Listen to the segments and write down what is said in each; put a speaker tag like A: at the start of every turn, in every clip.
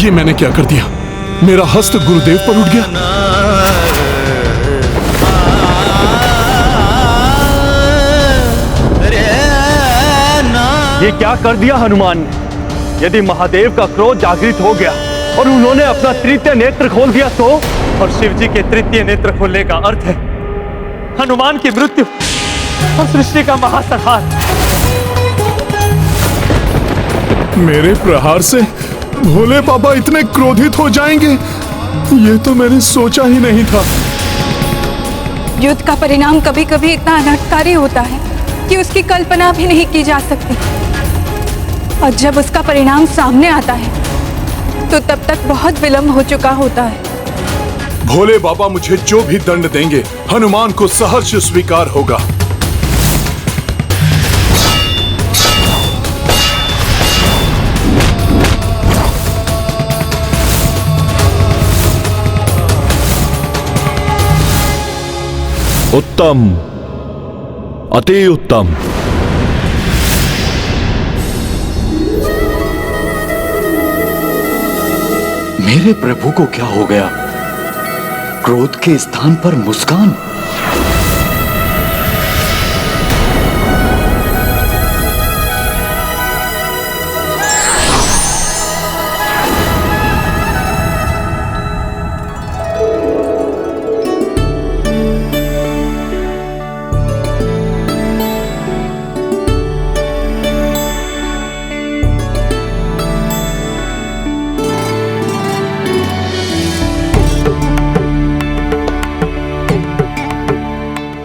A: ये मैंने क्या कर दिया? मेरा हस्त गुरुदेव पर उठ गया।
B: ये क्या कर दिया हनुमान ने? यदि महादेव का क्रोध जागृत हो गया और उन्होंने अपना तृतीय नेत्र खोल दिया तो? और शिव जी के तृतीय नेत्र खोलने का अर्थ है हनुमान की मृत्यु और सृष्टि का महासंहार।
A: मेरे प्रहार से भोले बाबा इतने क्रोधित हो जाएंगे, ये तो मैंने सोचा ही नहीं था।
C: युद्ध का परिणाम कभी कभी इतना अनर्थकारी होता है कि उसकी कल्पना भी नहीं की जा सकती, और जब उसका परिणाम सामने आता है तो तब तक बहुत विलंब हो चुका होता है।
A: भोले बाबा मुझे जो भी दंड देंगे हनुमान को सहर्ष स्वीकार होगा।
D: उत्तम, अति उत्तम।
E: मेरे प्रभु को क्या हो गया? क्रोध के स्थान पर मुस्कान।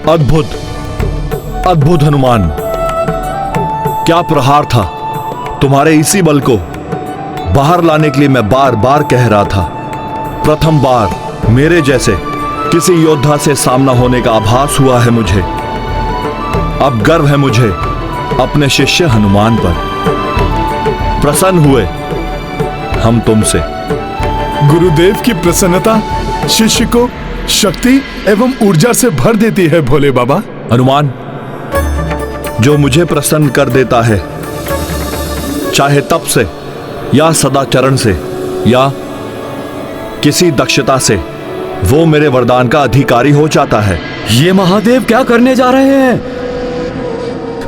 D: अद्भुत, अद्भुत हनुमान, क्या प्रहार था! तुम्हारे इसी बल को बाहर लाने के लिए मैं बार बार कह रहा था। प्रथम बार मेरे जैसे किसी योद्धा से सामना होने का आभास हुआ है मुझे। अब गर्व है मुझे अपने शिष्य हनुमान पर। प्रसन्न हुए हम तुमसे।
A: गुरुदेव की प्रसन्नता शिष्य को शक्ति एवं ऊर्जा से भर देती है भोले बाबा।
D: हनुमान, जो मुझे प्रसन्न कर देता है, चाहे तप से या सदाचरण से या किसी दक्षता से, वो मेरे वरदान का अधिकारी हो जाता है।
E: ये महादेव क्या करने जा रहे हैं?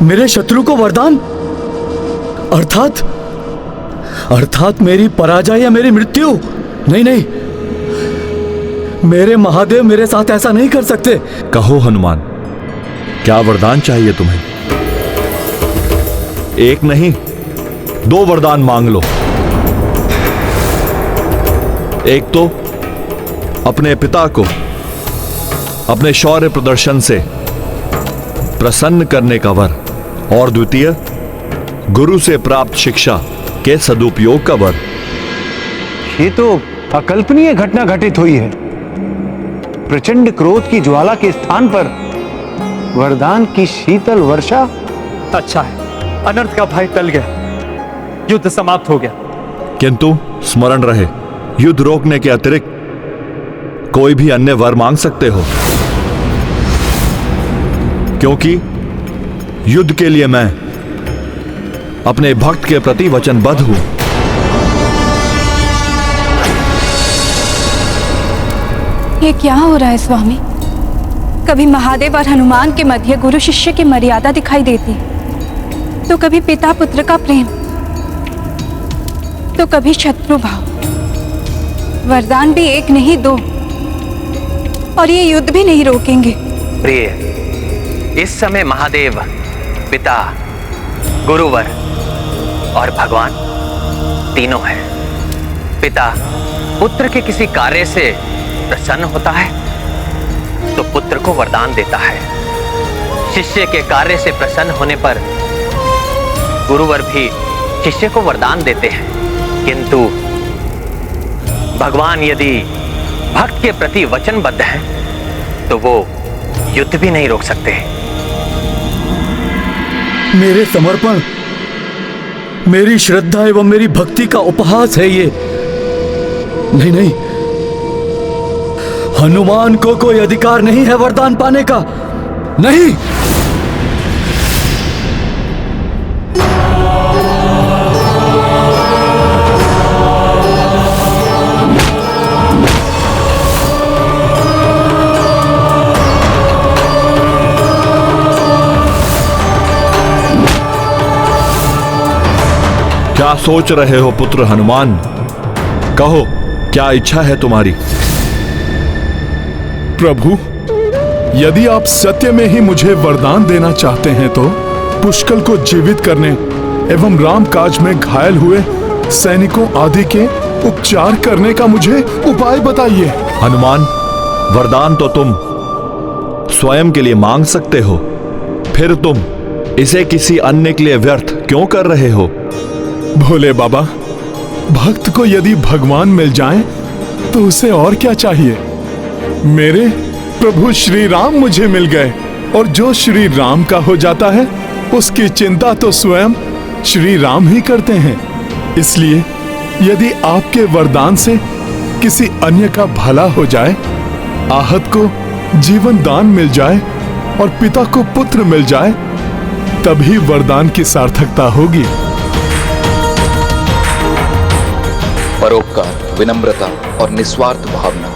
E: मेरे शत्रु को वरदान? अर्थात मेरी पराजय या मेरी मृत्यु? नहीं नहीं, मेरे महादेव मेरे साथ ऐसा नहीं कर सकते।
D: कहो हनुमान, क्या वरदान चाहिए तुम्हें? एक नहीं, 2 वरदान मांग लो। एक तो अपने पिता को अपने शौर्य प्रदर्शन से प्रसन्न करने का वर, और द्वितीय गुरु से प्राप्त शिक्षा के सदुपयोग का वर।
F: ये तो अकल्पनीय घटना घटित हुई है। प्रचंड क्रोध की ज्वाला के स्थान पर वरदान की शीतल वर्षा।
B: अच्छा है, अनर्थ का भय टल गया, युद्ध समाप्त हो गया।
D: किंतु स्मरण रहे, युद्ध रोकने के अतिरिक्त कोई भी अन्य वर मांग सकते हो, क्योंकि युद्ध के लिए मैं अपने भक्त के प्रति वचनबद्ध हूं।
C: ये क्या हो रहा है स्वामी? कभी महादेव और हनुमान के मध्य गुरु शिष्य की मर्यादा दिखाई देती, तो कभी पिता पुत्र का प्रेम, तो कभी शत्रु भाव। वरदान भी एक नहीं 2, और ये युद्ध भी नहीं रोकेंगे।
G: प्रिय, इस समय महादेव पिता, गुरुवर और भगवान तीनों हैं। पिता पुत्र के किसी कार्य से प्रसन्न होता है तो पुत्र को वरदान देता है। शिष्य के कार्य से प्रसन्न होने पर गुरुवर भी शिष्य को वरदान देते हैं। किंतु भगवान यदि भक्त के प्रति वचनबद्ध हैं तो वो युद्ध भी नहीं रोक सकते।
E: मेरे समर्पण, मेरी श्रद्धा एवं मेरी भक्ति का उपहास है ये। नहीं नहीं, हनुमान को कोई अधिकार नहीं है वरदान पाने का। नहीं।
D: क्या सोच रहे हो पुत्र हनुमान? कहो, क्या इच्छा है तुम्हारी?
A: प्रभु, यदि आप सत्य में ही मुझे वरदान देना चाहते हैं तो पुष्कल को जीवित करने एवं राम काज में घायल हुए सैनिकों आदि के उपचार करने का मुझे उपाय बताइए।
D: हनुमान, वरदान तो तुम स्वयं के लिए मांग सकते हो, फिर तुम इसे किसी अन्य के लिए व्यर्थ क्यों कर रहे हो?
A: भोले बाबा, भक्त को यदि भगवान मिल जाएं, तो उसे और क्या चाहिए? मेरे प्रभु श्री राम मुझे मिल गए, और जो श्री राम का हो जाता है उसकी चिंता तो स्वयं श्री राम ही करते हैं। इसलिए यदि आपके वरदान से किसी अन्य का भला हो जाए, आहत को जीवन दान मिल जाए और पिता को पुत्र मिल जाए, तभी वरदान की सार्थकता होगी।
H: परोपकार, विनम्रता और निस्वार्थ भावना,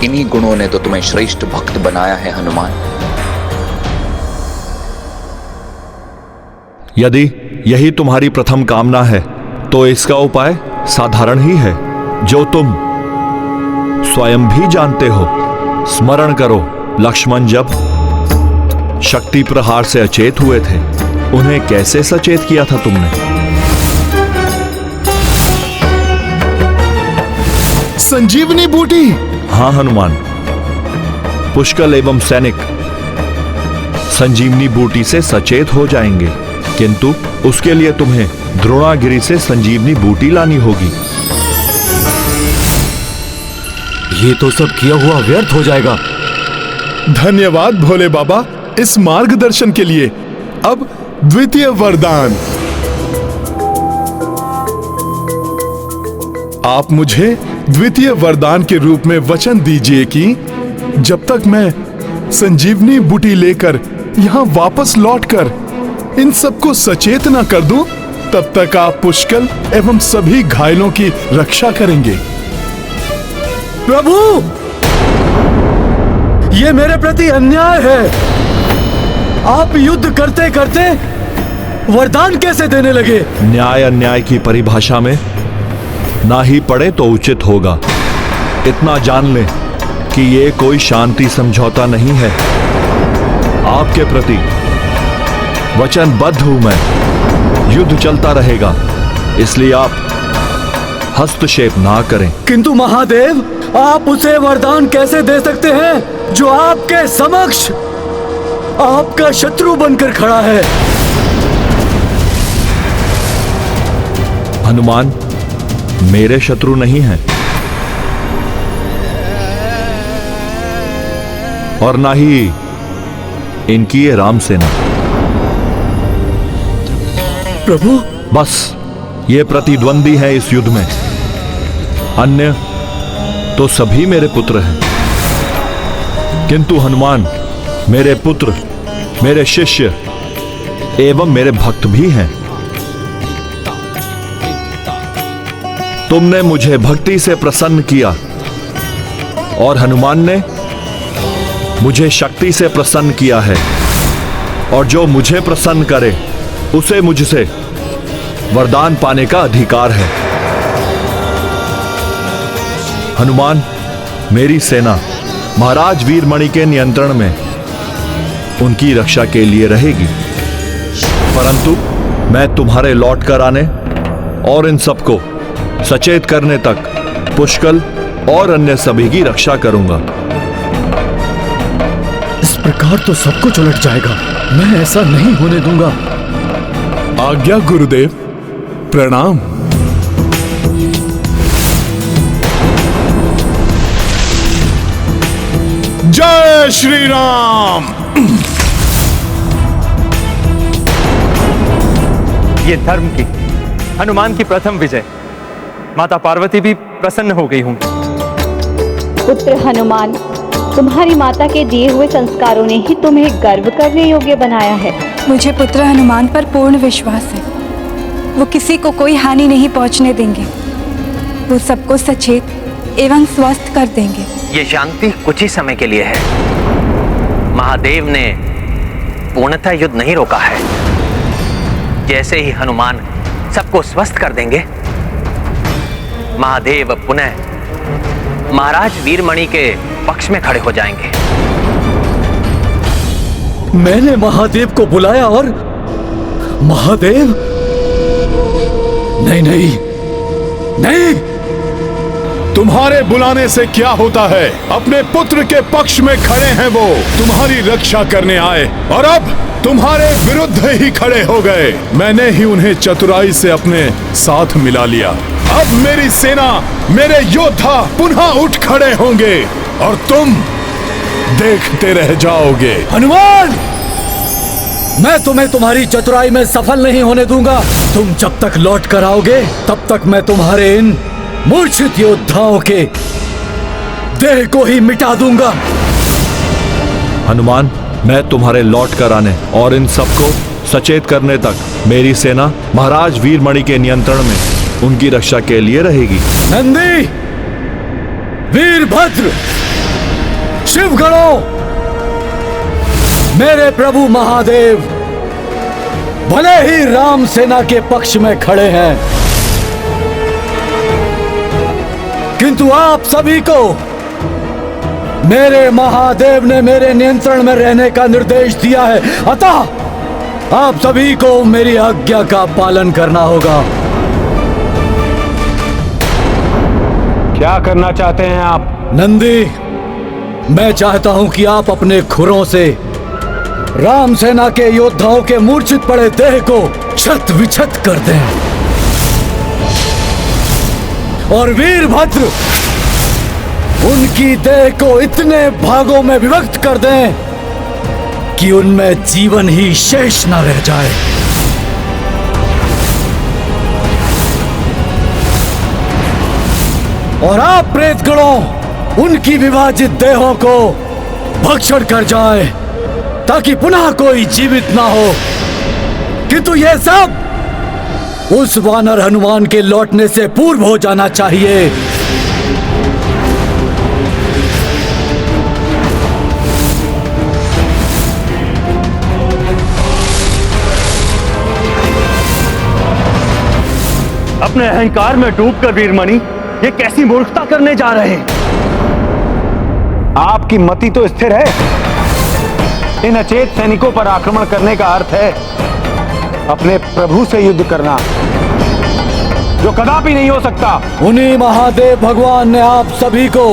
H: इन्हीं गुणों ने तो तुम्हें श्रेष्ठ भक्त बनाया है हनुमान।
D: यदि यही तुम्हारी प्रथम कामना है तो इसका उपाय साधारण ही है, जो तुम स्वयं भी जानते हो। स्मरण करो, लक्ष्मण जब शक्ति प्रहार से अचेत हुए थे, उन्हें कैसे सचेत किया था तुमने?
A: संजीवनी बूटी।
D: हाँ हनुमान, पुष्कल एवं सैनिक संजीवनी बूटी से सचेत हो जाएंगे, किंतु उसके लिए तुम्हें द्रोणागिरी से संजीवनी बूटी लानी होगी।
E: ये तो सब किया हुआ व्यर्थ हो जाएगा।
A: धन्यवाद भोले बाबा इस मार्गदर्शन के लिए। अब द्वितीय वरदान। आप मुझे द्वितीय वरदान के रूप में वचन दीजिए कि जब तक मैं संजीवनी बूटी लेकर यहाँ वापस लौटकर इन सबको सचेत न कर दूं, तब तक आप पुष्कल एवं सभी घायलों की रक्षा करेंगे।
E: प्रभु, ये मेरे प्रति अन्याय है। आप युद्ध करते करते वरदान कैसे देने लगे?
D: न्याय अन्याय की परिभाषा में ना ही पड़े तो उचित होगा। इतना जान लें कि ये कोई शांति समझौता नहीं है। आपके प्रति वचनबद्ध हूं मैं। युद्ध चलता रहेगा, इसलिए आप हस्तक्षेप ना करें।
E: किंतु महादेव, आप उसे वरदान कैसे दे सकते हैं जो आपके समक्ष आपका शत्रु बनकर खड़ा है?
D: हनुमान मेरे शत्रु नहीं हैं, और ना ही इनकी ये राम सेना।
E: प्रभु,
D: बस ये प्रतिद्वंदी है इस युद्ध में, अन्य तो सभी मेरे पुत्र हैं। किंतु हनुमान मेरे पुत्र, मेरे शिष्य एवं मेरे भक्त भी हैं। तुमने मुझे भक्ति से प्रसन्न किया और हनुमान ने मुझे शक्ति से प्रसन्न किया है, और जो मुझे प्रसन्न करे उसे मुझसे वरदान पाने का अधिकार है। हनुमान, मेरी सेना महाराज वीरमणि के नियंत्रण में उनकी रक्षा के लिए रहेगी, परंतु मैं तुम्हारे लौट कर आने और इन सबको सचेत करने तक पुष्कल और अन्य सभी की रक्षा करूंगा।
E: इस प्रकार तो सब कुछ उलट जाएगा। मैं ऐसा नहीं होने दूंगा।
A: आज्ञा गुरुदेव, प्रणाम। जय श्री राम।
B: ये धर्म की, हनुमान की प्रथम विजय। माता पार्वती भी प्रसन्न हो गई होंगी।
I: पुत्र हनुमान, तुम्हारी माता के दिए हुए संस्कारों ने ही तुम्हें गर्व करने योग्य बनाया है।
C: मुझे पुत्र हनुमान पर पूर्ण विश्वास है। वो किसी को कोई हानि नहीं पहुंचने देंगे। वो सबको सचेत एवं स्वस्थ कर देंगे।
G: ये शांति कुछ ही समय के लिए है। महादेव ने पूर्णतः युद्ध नहीं रोका है। जैसे ही हनुमान सबको स्वस्थ कर देंगे, महादेव पुनः महाराज वीरमणि के पक्ष में खड़े हो जाएंगे।
E: मैंने महादेव को बुलाया और महादेव? नहीं नहीं नहीं।
A: तुम्हारे बुलाने से क्या होता है? अपने पुत्र के पक्ष में खड़े हैं वो, तुम्हारी रक्षा करने आए और अब तुम्हारे विरुद्ध ही खड़े हो गए। मैंने ही उन्हें चतुराई से अपने साथ मिला लिया। अब मेरी सेना, मेरे योद्धा पुनः उठ खड़े होंगे और तुम देखते रह जाओगे।
E: हनुमान, मैं तुम्हें तुम्हारी चतुराई में सफल नहीं होने दूंगा। तुम जब तक लौट कर आओगे तब तक मैं तुम्हारे इन मूर्छित योद्धाओं के देह को ही मिटा दूंगा।
D: हनुमान, मैं तुम्हारे लौट कर आने और इन सबको सचेत करने तक मेरी सेना महाराज वीरमणि के नियंत्रण में उनकी रक्षा के लिए रहेगी।
E: नंदी, वीरभद्र, शिवगणों, मेरे प्रभु महादेव भले ही राम सेना के पक्ष में खड़े हैं, किंतु आप सभी को मेरे महादेव ने मेरे नियंत्रण में रहने का निर्देश दिया है। अतः आप सभी को मेरी आज्ञा का पालन करना होगा।
F: क्या करना चाहते हैं आप?
E: नंदी, मैं चाहता हूं कि आप अपने खुरों से राम सेना के योद्धाओं के मूर्छित पड़े देह को छत विछत कर दें और वीरभद्र उनकी देह को इतने भागों में विभक्त कर दें कि उनमें जीवन ही शेष न रह जाए। और आप प्रेतगणों उनकी विभाजित देहों को भक्षण कर जाए ताकि पुनः कोई जीवित ना हो। किंतु यह सब उस वानर हनुमान के लौटने से पूर्व हो जाना चाहिए।
B: अपने अहंकार में डूबकर वीरमणि ये कैसी मूर्खता करने जा रहे हैं?
F: आपकी मति तो स्थिर है। इन अचेत सैनिकों पर आक्रमण करने का अर्थ है अपने प्रभु से युद्ध करना, जो कदापि नहीं हो सकता।
E: उन्हीं महादेव भगवान ने आप सभी को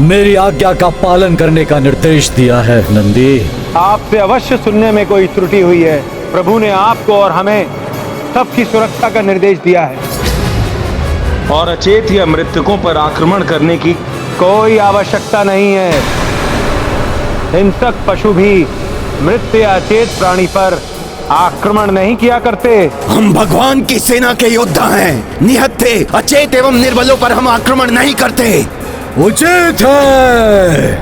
E: मेरी आज्ञा का पालन करने का निर्देश दिया है। नंदी,
F: आपसे अवश्य सुनने में कोई त्रुटि हुई है। प्रभु ने आपको और हमें सबकी सुरक्षा का निर्देश दिया है
J: और अचेत या मृतकों पर आक्रमण करने की
F: कोई आवश्यकता नहीं है। हिंसक पशु भी मृत या अचेत प्राणी पर आक्रमण नहीं किया करते।
K: हम भगवान की सेना के योद्धा हैं। निहत्थे, अचेत एवं निर्बलों पर हम आक्रमण नहीं करते।
E: उचित है,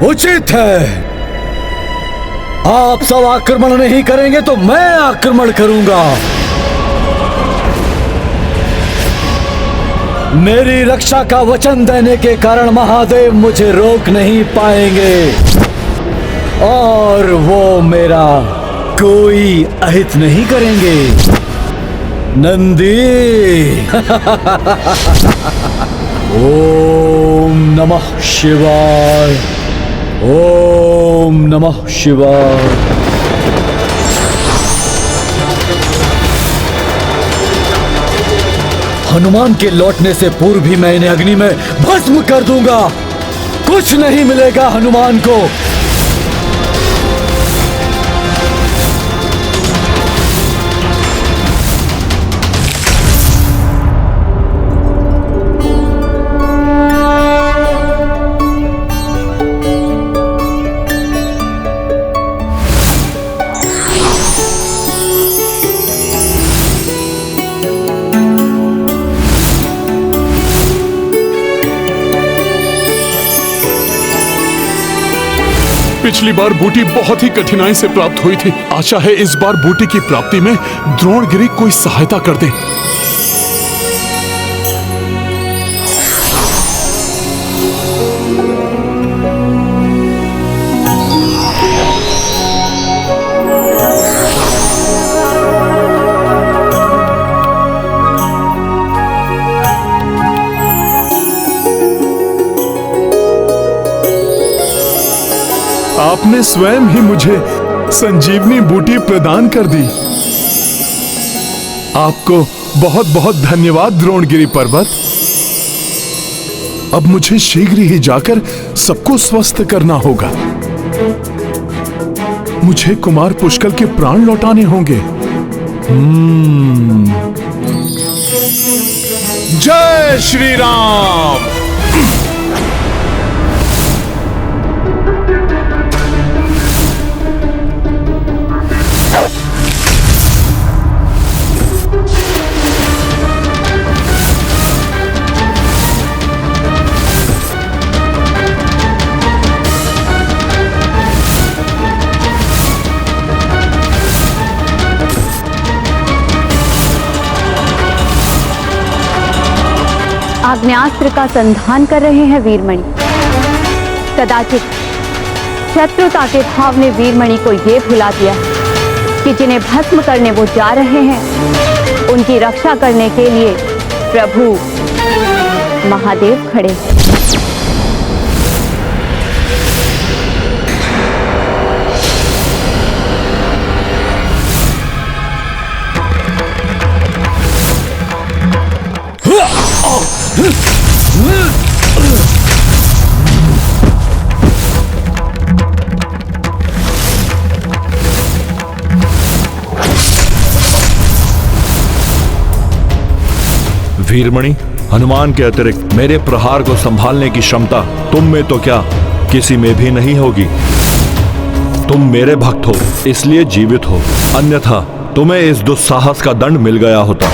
E: उचित है। आप सब आक्रमण नहीं करेंगे तो मैं आक्रमण करूंगा। मेरी रक्षा का वचन देने के कारण महादेव मुझे रोक नहीं पाएंगे और वो मेरा कोई अहित नहीं करेंगे। नंदी, ओम नमः शिवाय, ओम नमः शिवाय। हनुमान के लौटने से पूर्व भी मैं इन्हें अग्नि में भस्म कर दूंगा। कुछ नहीं मिलेगा हनुमान को।
A: पिछली बार बूटी बहुत ही कठिनाई से प्राप्त हुई थी। आशा है इस बार बूटी की प्राप्ति में द्रोणगिरि कोई सहायता कर दे। आपने स्वयं ही मुझे संजीवनी बूटी प्रदान कर दी। आपको बहुत बहुत धन्यवाद द्रोणगिरि पर्वत। अब मुझे शीघ्र ही जाकर सबको स्वस्थ करना होगा। मुझे कुमार पुष्कल के प्राण लौटाने होंगे। जय श्री राम।
I: आग्नेयास्त्र का संधान कर रहे हैं वीरमणि। कदाचित शत्रुता के भाव ने वीरमणि को ये भुला दिया कि जिन्हें भस्म करने वो जा रहे हैं, उनकी रक्षा करने के लिए प्रभु महादेव खड़े हैं।
D: वीरमणि, हनुमान के अतिरिक्त मेरे प्रहार को संभालने की क्षमता तुम में तो क्या किसी में भी नहीं होगी। तुम मेरे भक्त हो इसलिए जीवित हो, अन्यथा तुम्हें इस दुस्साहस का दंड मिल गया होता।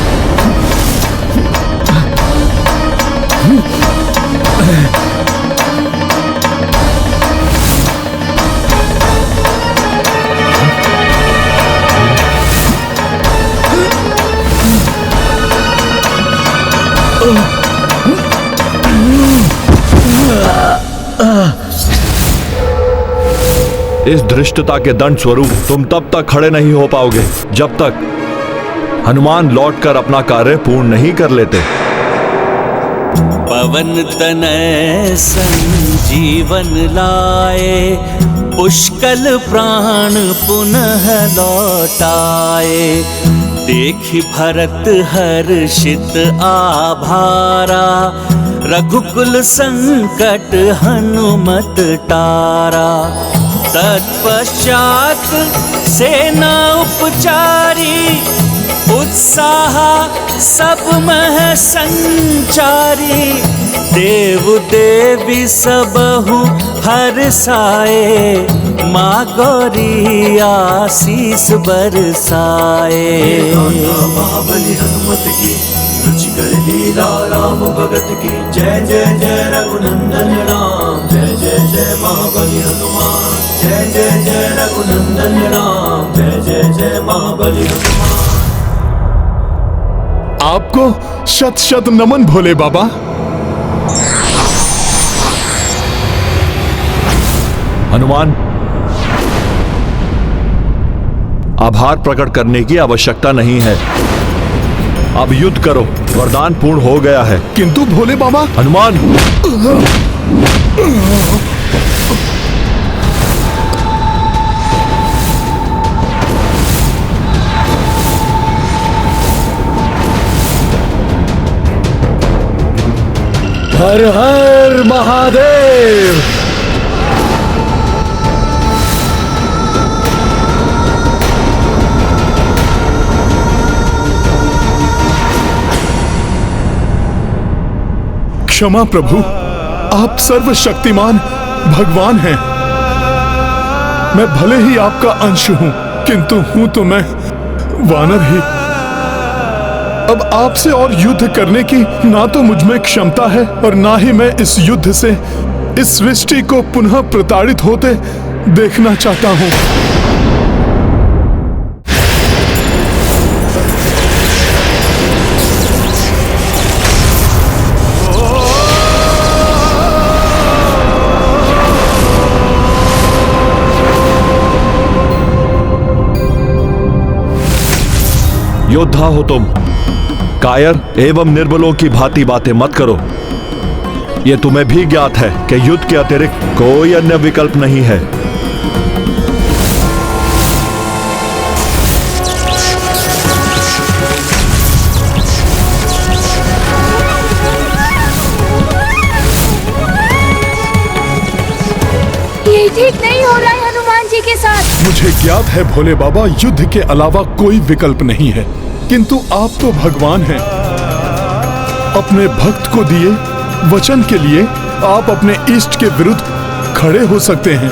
D: इस धृष्टता के दंड स्वरूप तुम तब तक खड़े नहीं हो पाओगे जब तक हनुमान लौटकर अपना कार्य पूर्ण नहीं कर लेते।
L: पवन तनय संजीवन लाए, पुष्कल प्राण पुनः लौटाए। देखि भरत हर्षित आभारा, रघुकुल संकट हनुमत टारा। तत्पश्चात सेना उपचारी, उत्साह सब मह संचारी। देव देवी सबहु हर्षाए, माँ गौरी आशीष बरसाए।
M: महाबली हनुमत की रुचिकर लीला राम भगत की। जय जय जय रघुनंदन राम, जय जय जय महाबली हनुमान। जय जय जय रघुनंदन राम, जय जय जय महाबली हनुमान।
A: आपको शत शत नमन भोले बाबा।
D: हनुमान, आभार प्रकट करने की आवश्यकता नहीं है। अब युद्ध करो, वरदान पूर्ण हो गया है।
A: किंतु भोले बाबा।
D: हनुमान,
E: हर हर महादेव।
A: क्षमा प्रभु, आप सर्वशक्तिमान भगवान हैं। मैं भले ही आपका अंश हूं, किंतु हूं तो मैं वानर ही। अब आपसे और युद्ध करने की ना तो मुझ में क्षमता है और ना ही मैं इस युद्ध से इस सृष्टि को पुनः प्रताड़ित होते देखना चाहता हूं।
D: योद्धा हो तुम, कायर एवं निर्बलों की भांति बातें मत करो। यह तुम्हें भी ज्ञात है कि युद्ध के अतिरिक्त कोई अन्य विकल्प नहीं है।
N: ठीक नहीं हो रहा है हनुमान जी के साथ।
A: मुझे ज्ञात है भोले बाबा, युद्ध के अलावा कोई विकल्प नहीं है, किंतु आप तो भगवान हैं। अपने भक्त को दिए वचन के लिए आप अपने इष्ट के विरुद्ध खड़े हो सकते हैं,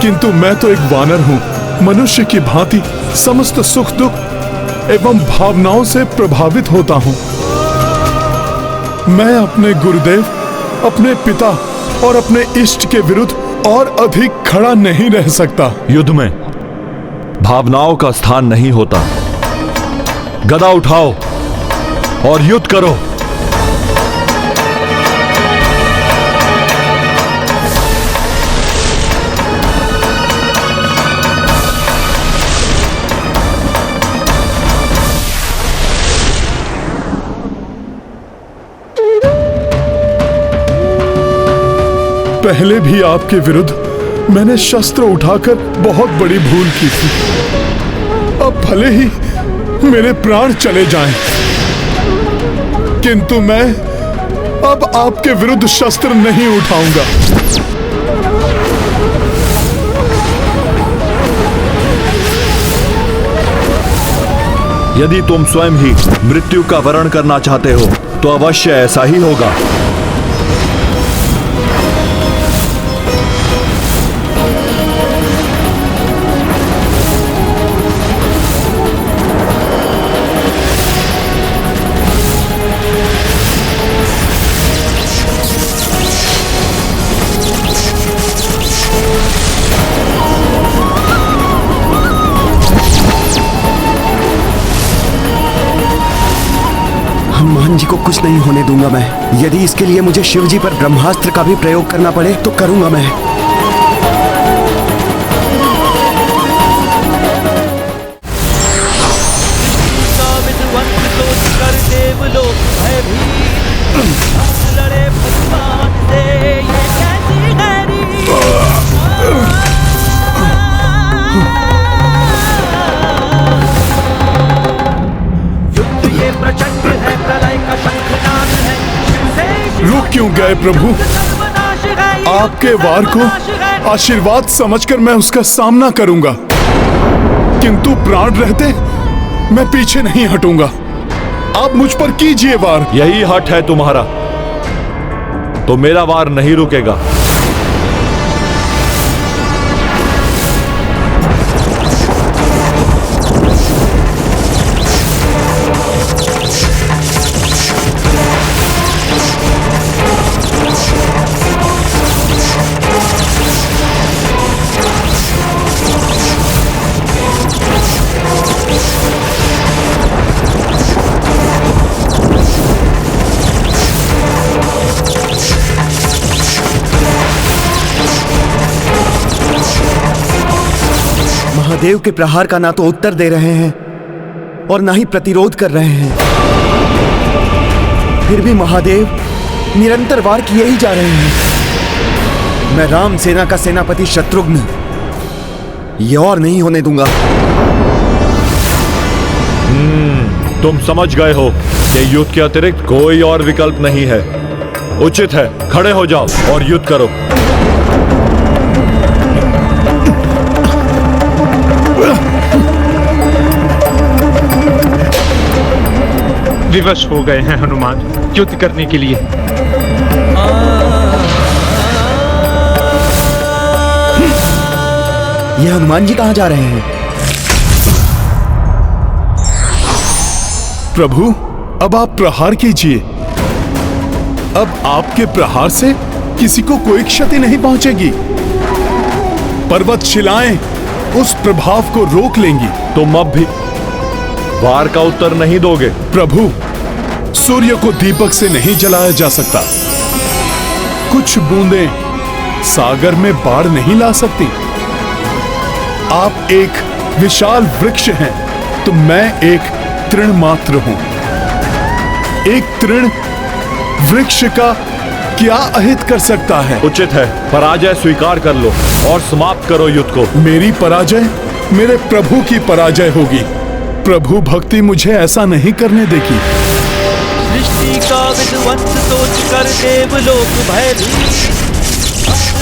A: किंतु मैं तो एक वानर हूं, मनुष्य की भांति समस्त सुख दुख एवं भावनाओं से प्रभावित होता हूं। मैं अपने गुरुदेव, अपने पिता और अपने इष्ट के विरुद्ध और अधिक खड़ा नहीं रह सकता।
D: युद्ध में भावनाओं का स्थान नहीं होता। गदा उठाओ और युद्ध करो।
A: पहले भी आपके विरुद्ध मैंने शस्त्र उठाकर बहुत बड़ी भूल की थी। अब भले ही मेरे प्राण चले जाएं, किंतु मैं अब आपके विरुद्ध शस्त्र नहीं उठाऊंगा।
D: यदि तुम स्वयं ही मृत्यु का वरण करना चाहते हो तो अवश्य ऐसा ही होगा।
K: हनुमान जी को कुछ नहीं होने दूंगा मैं। यदि इसके लिए मुझे शिव जी पर ब्रह्मास्त्र का भी प्रयोग करना पड़े तो करूंगा मैं।
A: रुक क्यों गए प्रभु? आपके वार को आशीर्वाद समझकर मैं उसका सामना करूंगा, किंतु प्राण रहते मैं पीछे नहीं हटूंगा। आप मुझ पर कीजिए वार।
D: यही हठ है तुम्हारा तो मेरा वार नहीं रुकेगा।
K: महादेव के प्रहार का ना तो उत्तर दे रहे हैं और ना ही प्रतिरोध कर रहे हैं। फिर भी महादेव निरंतर वार किए ही जा रहे हैं। मैं राम सेना का सेनापति शत्रुघ्न ये और नहीं होने दूंगा।
D: तुम समझ गए हो कि युद्ध के अतिरिक्त कोई और विकल्प नहीं है। उचित है, खड़े हो जाओ और युद्ध करो।
J: विवश हो गए हैं हनुमान युद्ध करने के लिए।
K: ये हनुमान जी कहां जा रहे हैं?
A: प्रभु, अब आप प्रहार कीजिए। अब आपके प्रहार से किसी को कोई क्षति नहीं पहुंचेगी। पर्वत शिलाएं उस प्रभाव को रोक लेंगी।
D: तुम अब भी वार का उत्तर नहीं दोगे?
A: प्रभु, सूर्य को दीपक से नहीं जलाया जा सकता। कुछ बूंदें सागर में बाढ़ नहीं ला सकती। आप एक विशाल वृक्ष हैं तो मैं एक तृण मात्र हूं। एक तृण वृक्ष का क्या अहित कर सकता है?
D: उचित है, पराजय स्वीकार कर लो और समाप्त करो युद्ध को।
A: मेरी पराजय मेरे प्रभु की पराजय होगी। प्रभु भक्ति मुझे ऐसा नहीं करने देगी।
L: सृष्टि का विध्वंस सोच कर देवलोक भयभीत,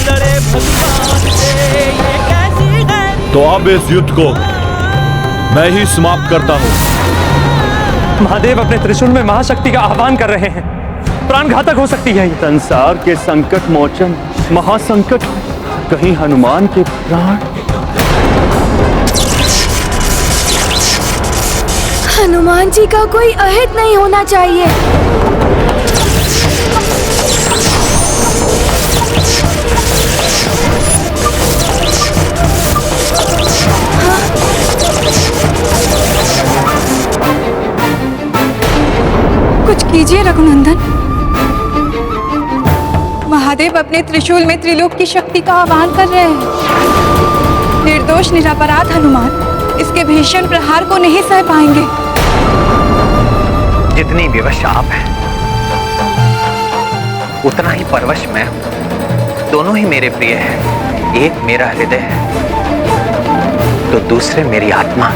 L: लड़े भगवान से, ये कैसी गैरी।
D: तो अब इस युद्ध को मैं ही समाप्त करता हूं।
B: महादेव अपने त्रिशूल में महाशक्ति का आह्वान कर रहे हैं। प्राणघातक हो सकती है ये। संसार के संकट मोचन महासंकट, कहीं हनुमान के प्राण।
N: हनुमान जी का कोई अहित नहीं होना चाहिए।
C: कुछ कीजिए रघुनंदन। महादेव अपने त्रिशूल में त्रिलोक की शक्ति का आह्वान कर रहे हैं। निर्दोष निरपराध हनुमान इसके भीषण प्रहार को नहीं सह पाएंगे।
G: जितनी विवश आप हैं, उतना ही परवश मैं हूं। दोनों ही मेरे प्रिय हैं। एक मेरा हृदय है तो दूसरे मेरी आत्मा।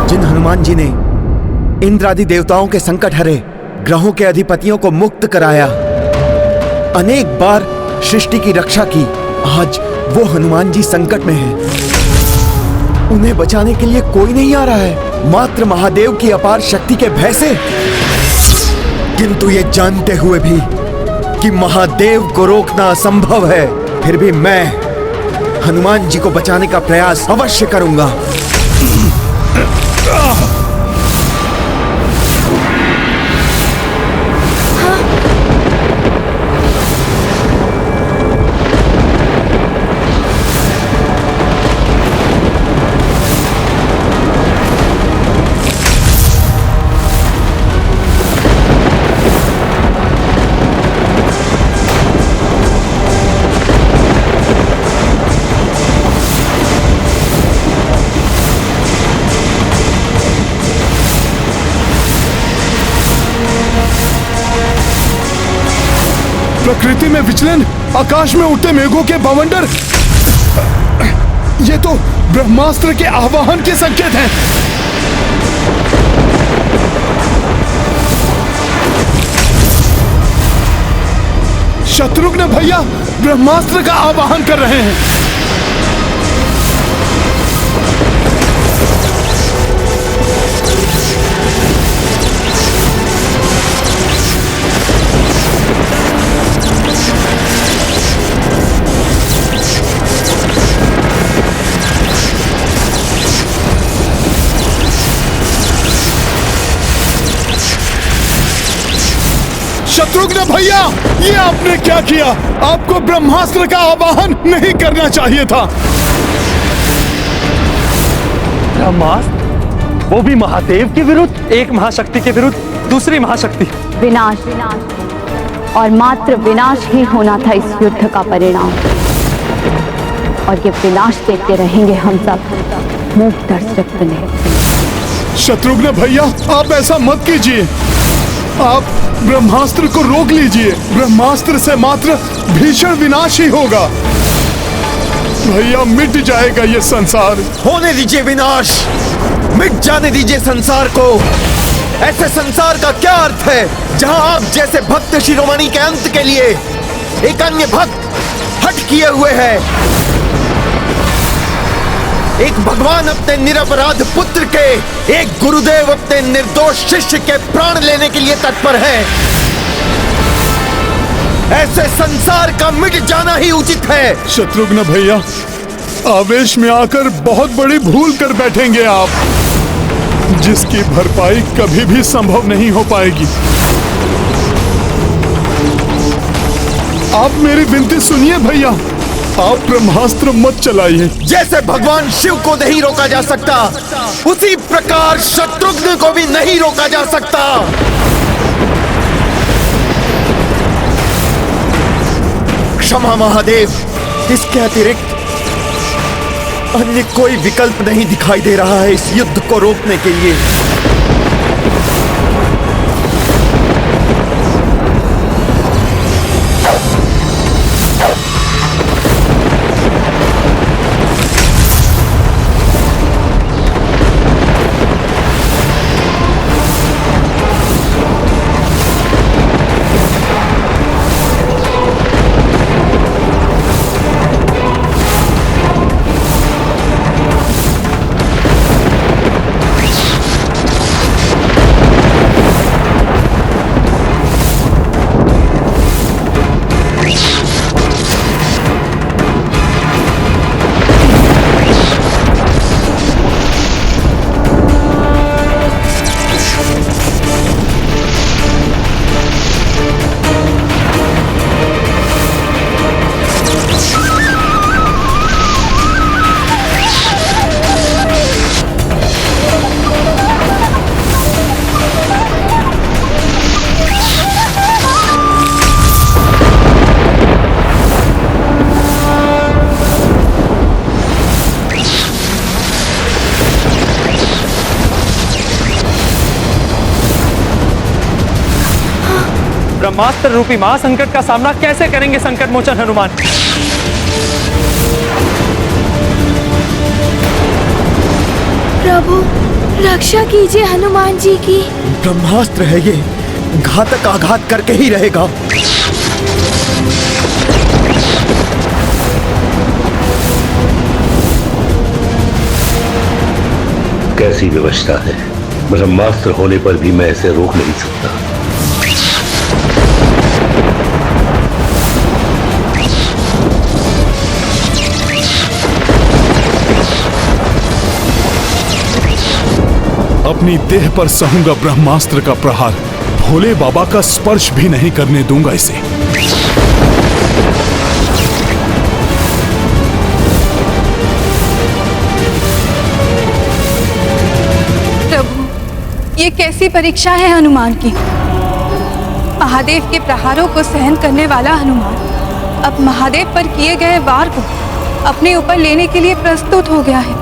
K: जिन हनुमान जी ने इंद्र आदि देवताओं के संकट हरे, ग्रहों के अधिपतियों को मुक्त कराया, अनेक बार सृष्टि की रक्षा की, आज वो हनुमान जी संकट में हैं। उन्हें बचाने के लिए कोई नहीं आ रहा है, मात्र महादेव की अपार शक्ति के भय से। किंतु ये जानते हुए भी कि महादेव को रोकना असंभव है, फिर भी मैं हनुमान जी को बचाने का प्रयास अवश्य करूंगा।
A: प्रकृति में विचलन, आकाश में उठते मेघों के बवंडर, ये तो ब्रह्मास्त्र के आह्वान के संकेत हैं। शत्रुघ्न भैया ब्रह्मास्त्र का आह्वान कर रहे हैं। शत्रुघ्न भैया, ये आपने क्या किया? आपको ब्रह्मास्त्र का आवाहन नहीं करना चाहिए था।
B: ब्रह्मास्त्र, वो भी महादेव के विरुद्ध? एक महाशक्ति के विरुद्ध दूसरी महाशक्ति।
I: विनाश और मात्र विनाश ही होना था इस युद्ध का परिणाम। और ये विनाश देखते रहेंगे हम सब मूक दर्शक बने।
A: शत्रुघ्न भैया, आप ऐसा मत कीजिए। आप ब्रह्मास्त्र को रोक लीजिए। ब्रह्मास्त्र से मात्र भीषण विनाश ही होगा। भैया, मिट जाएगा ये संसार।
K: होने दीजिए विनाश, मिट जाने दीजिए संसार को। ऐसे संसार का क्या अर्थ है जहां आप जैसे भक्त शिरोमणि के अंत के लिए एक अन्य भक्त हट किए हुए है। एक भगवान अपने निरपराध पुत्र के, एक गुरुदेव अपने निर्दोष शिष्य के प्राण लेने के लिए तत्पर है। ऐसे संसार का मिट जाना ही उचित है।
A: शत्रुघ्न भैया, आवेश में आकर बहुत बड़ी भूल कर बैठेंगे आप, जिसकी भरपाई कभी भी संभव नहीं हो पाएगी। आप मेरी विनती सुनिए भैया, आप ब्रह्मास्त्र मत चलाइए।
K: जैसे भगवान शिव को नहीं रोका जा सकता, उसी प्रकार शत्रुघ्न को भी नहीं रोका जा सकता। क्षमा महादेव, इसके अतिरिक्त अन्य कोई विकल्प नहीं दिखाई दे रहा है इस युद्ध को रोकने के लिए।
B: ब्रह्मास्त्र रूपी महासंकट का सामना कैसे करेंगे संकट मोचन हनुमान?
N: प्रभु रक्षा कीजिए हनुमान जी की।
K: ब्रह्मास्त्र है ये, घातक आघात करके ही रहेगा।
O: कैसी व्यवस्था है, ब्रह्मास्त्र होने पर भी मैं इसे रोक नहीं सकता।
A: अपनी देह पर सहूंगा ब्रह्मास्त्र का प्रहार, भोले बाबा का स्पर्श भी नहीं करने दूंगा इसे।
C: ये कैसी परीक्षा है हनुमान की? महादेव के प्रहारों को सहन करने वाला हनुमान अब महादेव पर किए गए वार को अपने ऊपर लेने के लिए प्रस्तुत हो गया है।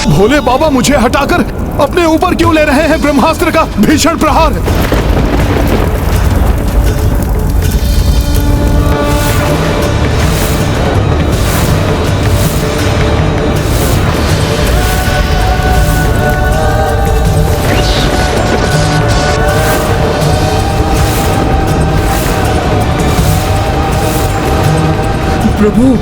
A: भोले बाबा मुझे हटाकर अपने ऊपर क्यों ले रहे हैं ब्रह्मास्त्र का भीषण प्रहार?
K: प्रभु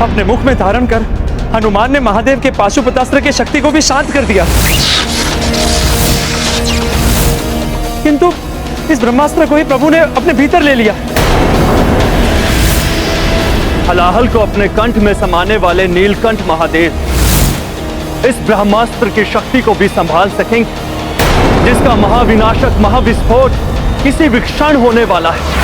B: अपने मुख में धारण कर हनुमान ने महादेव के पाशुपतास्त्र की शक्ति को भी शांत कर दिया, किंतु इस ब्रह्मास्त्र को ही प्रभु ने अपने भीतर ले लिया। हलाहल को अपने कंठ में समाने वाले नीलकंठ महादेव इस ब्रह्मास्त्र की शक्ति को भी संभाल सकेंगे, जिसका महाविनाशक महाविस्फोट किसी भी क्षण होने वाला है।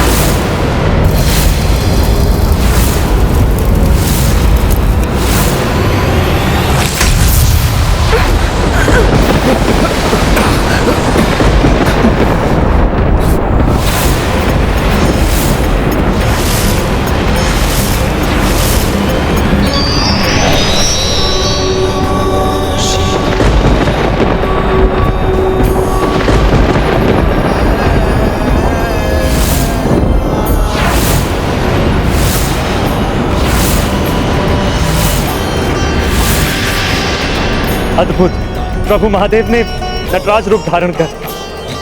B: अद्भुत! प्रभु महादेव ने नटराज रूप धारण कर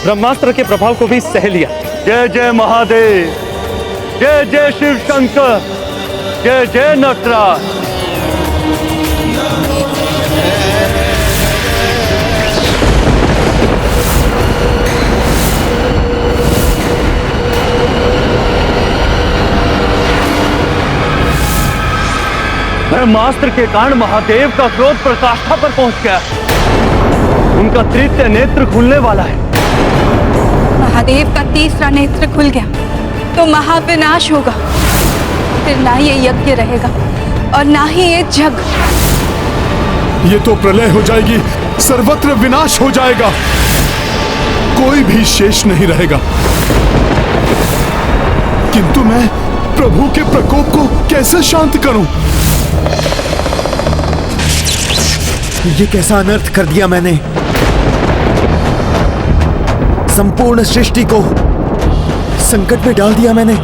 B: ब्रह्मास्त्र के प्रभाव को भी सह लिया। जय जय महादेव, जय जय शिव शंकर, जय जय नटराज। ब्रह्मास्त्र के कारण महादेव का क्रोध प्रकाष्ठा पर पहुंच गया, उनका तृतीय नेत्र खुलने वाला है।
C: महादेव का तीसरा नेत्र खुल गया तो महाविनाश होगा, फिर ना ये यज्ञ रहेगा और ना ही ये जग।
A: ये तो प्रलय हो जाएगी, सर्वत्र विनाश हो जाएगा, कोई भी शेष नहीं रहेगा। किंतु मैं प्रभु के प्रकोप को कैसे शांत करूं?
K: ये कैसा अनर्थ कर दिया मैंने? संपूर्ण सृष्टि को संकट में डाल दिया मैंने।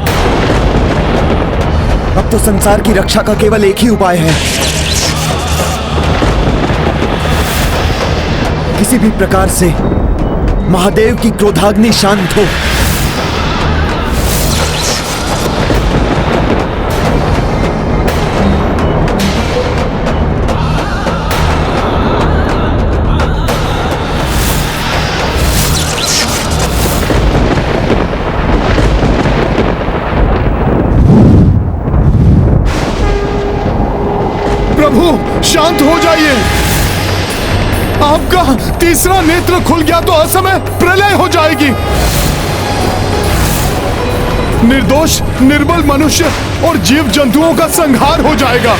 K: अब तो संसार की रक्षा का केवल एक ही उपाय है, किसी भी प्रकार से महादेव की क्रोधाग्नि शांत हो।
A: प्रभु शांत हो जाइए। आपका तीसरा नेत्र खुल गया तो असमय प्रलय हो जाएगी। निर्दोष निर्बल मनुष्य और जीव जंतुओं का संहार हो जाएगा।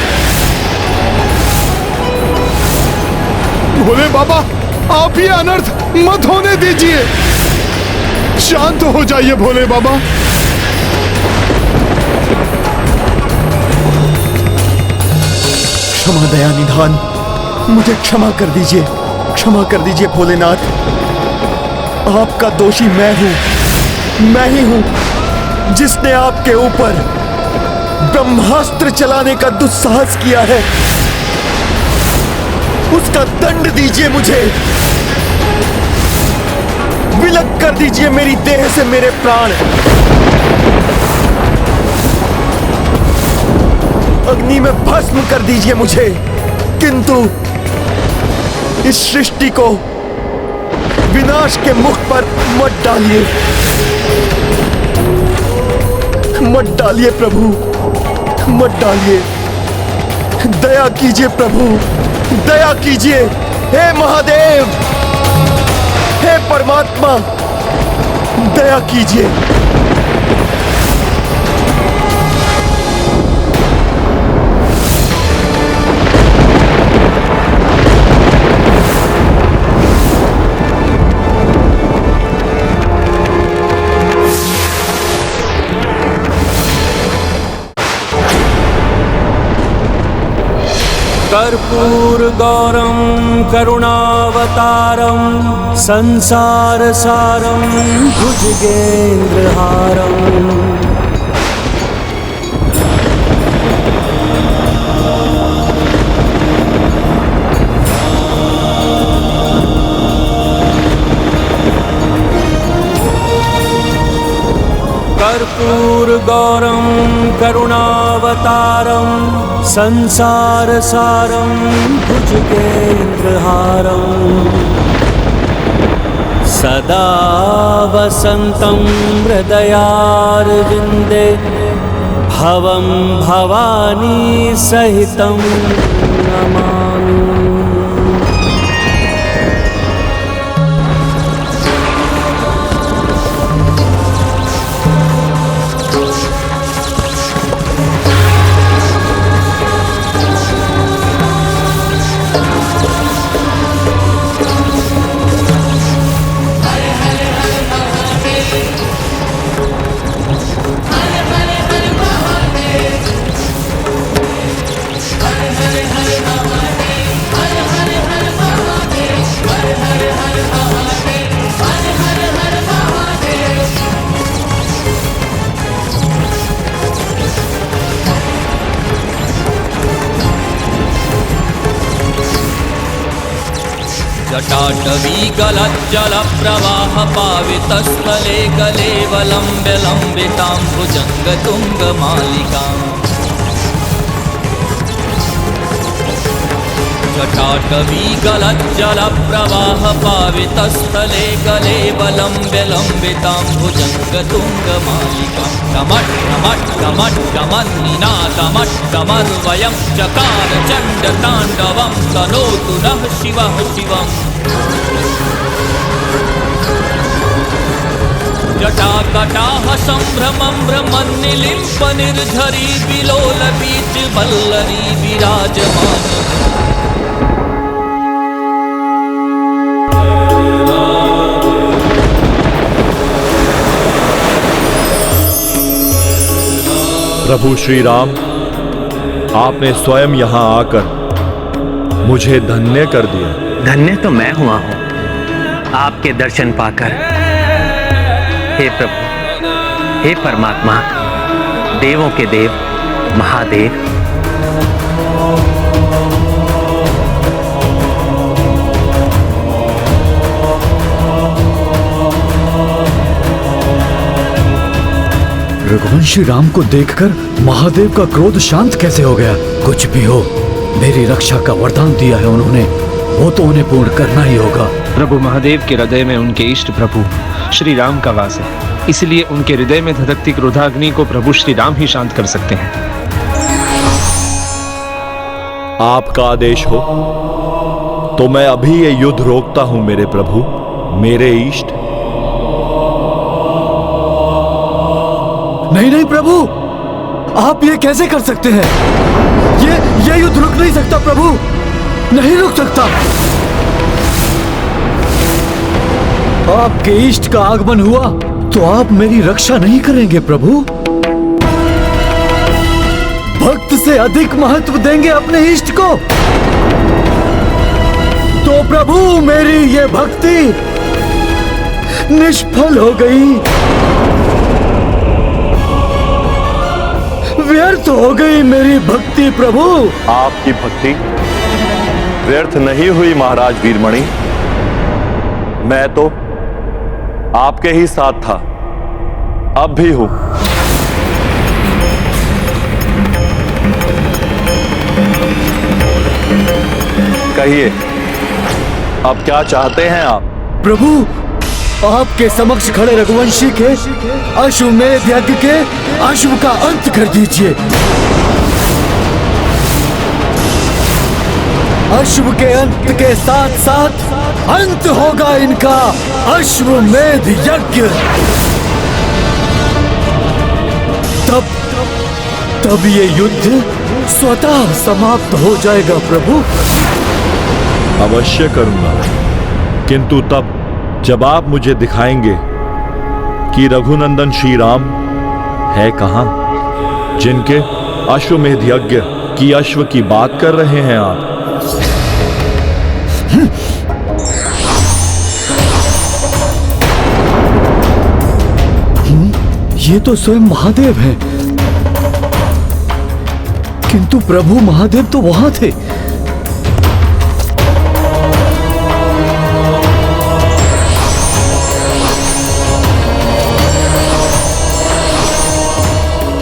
A: भोले बाबा, आप ये अनर्थ मत होने दीजिए। शांत हो जाइए भोले बाबा।
K: क्षमा दया निधान, मुझे क्षमा कर दीजिए, क्षमा कर दीजिए भोलेनाथ। आपका दोषी मैं हूं, मैं ही हूं जिसने आपके ऊपर ब्रह्मास्त्र चलाने का दुस्साहस किया है। उसका दंड दीजिए मुझे, विलग कर दीजिए मेरी देह से मेरे प्राण। अग्नि में भस्म कर दीजिए मुझे, किंतु इस सृष्टि को विनाश के मुख पर मत डालिए, मत डालिए प्रभु, मत डालिए। दया कीजिए प्रभु, दया कीजिए। हे महादेव, हे परमात्मा, दया कीजिए।
M: कर्पूरगौरं करुणावतारं संसारसारं भुजगेन्द्रहारम् कर्पूरगौरं करुणावतारं संसारसारं भुजगेन्द्रहारम् सदा वसन्तं हृदयारविन्दे भवं भवानी सहितं नमामि।
L: जटाटवीगलज्जलप्रवाह पावितस्थले कलेवलम्ब्य लम्बितां भुजङ्गतुङ्गमालिकाम् जटाटवीगलज्जलप्रवाह पावितस्थले कलेवलम्ब्य लम्बितां भुजङ्गतुङ्गमालिकाम् टमट् टमट् टमट् टमन्निनादमट् टमर्वयं चकार चण्डताण्डवं तनोतु नः शिवः शिवम् जटाकटाह सम्भ्रमं भ्रमन्निलिम्प निर्झरी विलोलबीज वल्लरी विराजमानी
D: प्रभु श्री राम, आपने स्वयं यहाँ आकर मुझे धन्य कर दिया।
G: धन्य तो मैं हुआ हूं आपके दर्शन पाकर। हे प्रभु, हे परमात्मा, देवों के देव महादेव,
E: रघुवंशी राम को देखकर महादेव का क्रोध शांत कैसे हो गया? कुछ भी हो, मेरी रक्षा का वरदान दिया है उन्होंने, वो तो उन्हें पूर्ण करना ही होगा।
J: प्रभु महादेव के हृदय में उनके इष्ट प्रभु श्री राम का वास है, इसलिए उनके हृदय में धधकती क्रोधाग्नि को प्रभु श्री राम ही शांत कर सकते हैं।
D: आपका आदेश हो तो मैं अभी ये युद्ध रोकता हूं मेरे प्रभु, मेरे इष्ट।
E: नहीं नहीं प्रभु, आप ये कैसे कर सकते हैं? ये युद्ध रुक नहीं सकता प्रभु, नहीं रुक सकता। आपके इष्ट का आगमन हुआ तो आप मेरी रक्षा नहीं करेंगे प्रभु? भक्त से अधिक महत्व देंगे अपने इष्ट को? तो प्रभु मेरी ये भक्ति निष्फल हो गई, व्यर्थ हो गई मेरी भक्ति प्रभु।
P: आपकी भक्ति व्यर्थ नहीं हुई महाराज वीरमणि, मैं तो आपके ही साथ था, अब भी हूं। कहिए, अब क्या चाहते हैं आप?
E: प्रभु, आपके समक्ष खड़े रघुवंशी के अश्वमेध यज्ञ के अश्व का अंत कर दीजिए। अश्व के अंत के साथ साथ अंत होगा इनका अश्वमेध यज्ञ। तब ये युद्ध स्वतः समाप्त हो जाएगा प्रभु।
D: अवश्य करूंगा, किंतु तब जब आप मुझे दिखाएंगे कि रघुनंदन श्री राम है कहां, जिनके अश्वमेध यज्ञ की अश्व की बात कर रहे हैं आप।
E: ये तो स्वयं महादेव हैं, किंतु प्रभु महादेव तो वहां थे।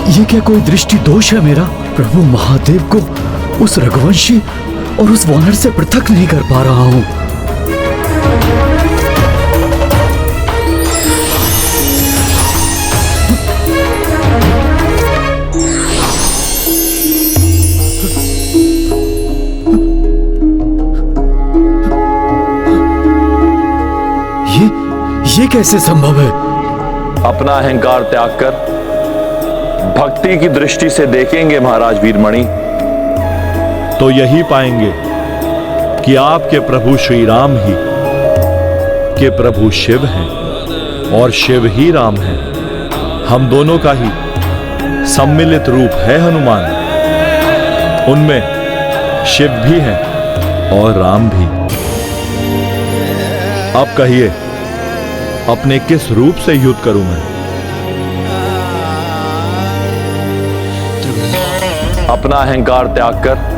E: ये क्या कोई दृष्टि दोष है मेरा? प्रभु महादेव को उस रघुवंशी और उस वानर से पृथक नहीं कर पा रहा हूं। ये कैसे संभव है?
P: अपना अहंकार त्याग कर भक्ति की दृष्टि से देखेंगे महाराज वीरमणि,
D: तो यही पाएंगे कि आपके प्रभु श्री राम ही के प्रभु शिव हैं और शिव ही राम हैं। हम दोनों का ही सम्मिलित रूप है हनुमान, उनमें शिव भी है और राम भी। अब कहिए, अपने किस रूप से युद्ध करूं मैं?
P: अपना अहंकार त्याग कर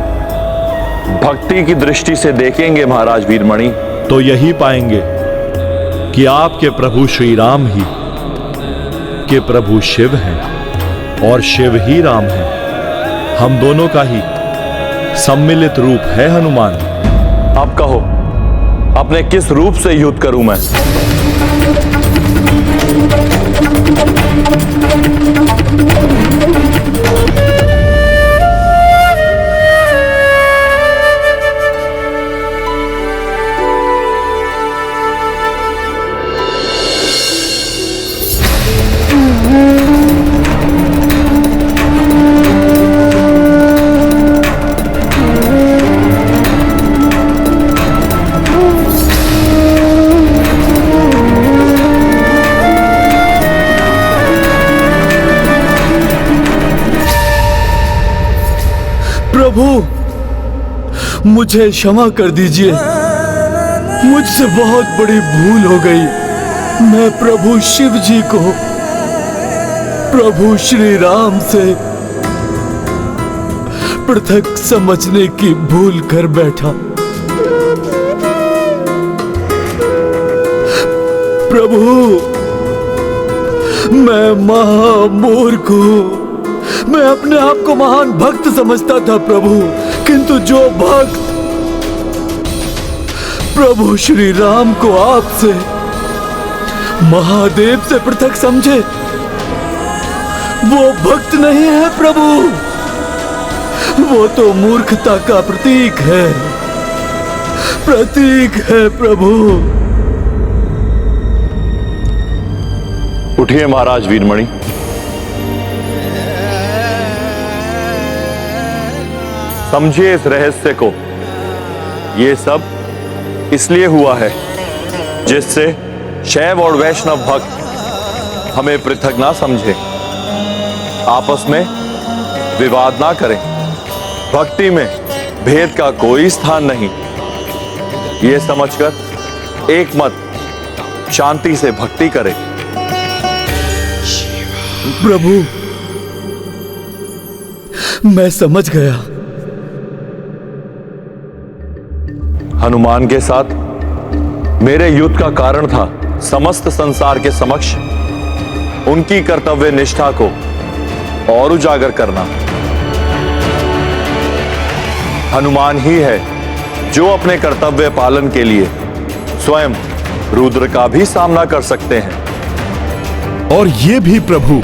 P: भक्ति की दृष्टि से देखेंगे महाराज वीरमणि,
D: तो यही पाएंगे कि आपके प्रभु श्री राम ही के प्रभु शिव हैं और शिव ही राम हैं। हम दोनों का ही सम्मिलित रूप है हनुमान।
P: अब कहो, अपने किस रूप से युद्ध करूं मैं?
E: प्रभु, मुझे क्षमा कर दीजिए, मुझसे बहुत बड़ी भूल हो गई। मैं प्रभु शिव जी को प्रभु श्री राम से पृथक समझने की भूल कर बैठा। प्रभु, मैं महामूर्ख हूं। मैं अपने आप को महान भक्त समझता था प्रभु, किंतु जो भक्त प्रभु श्री राम को आपसे महादेव से पृथक समझे, वो भक्त नहीं है प्रभु, वो तो मूर्खता का प्रतीक है, प्रभु।
P: उठिए महाराज वीरमणि। समझिए इस रहस्य को। ये सब इसलिए हुआ है जिससे शैव और वैष्णव भक्त हमें पृथक ना समझे, आपस में विवाद ना करें। भक्ति में भेद का कोई स्थान नहीं, ये समझकर एक मत शांति से भक्ति करें।
E: प्रभु, मैं समझ गया।
P: हनुमान के साथ मेरे युद्ध का कारण था समस्त संसार के समक्ष उनकी कर्तव्य निष्ठा को और उजागर करना। हनुमान ही है जो अपने कर्तव्य पालन के लिए स्वयं रुद्र का भी सामना कर सकते हैं।
A: और ये भी प्रभु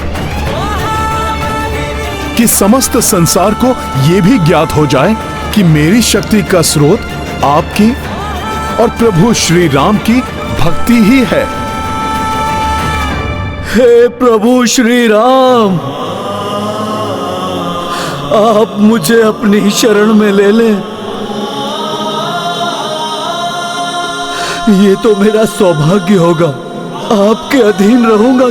A: कि समस्त संसार को ये भी ज्ञात हो जाए कि मेरी शक्ति का स्रोत आपकी और प्रभु श्री राम की भक्ति ही है।
E: हे प्रभु श्री राम, आप मुझे अपनी शरण में ले लें। ये तो मेरा सौभाग्य होगा। आपके अधीन रहूंगा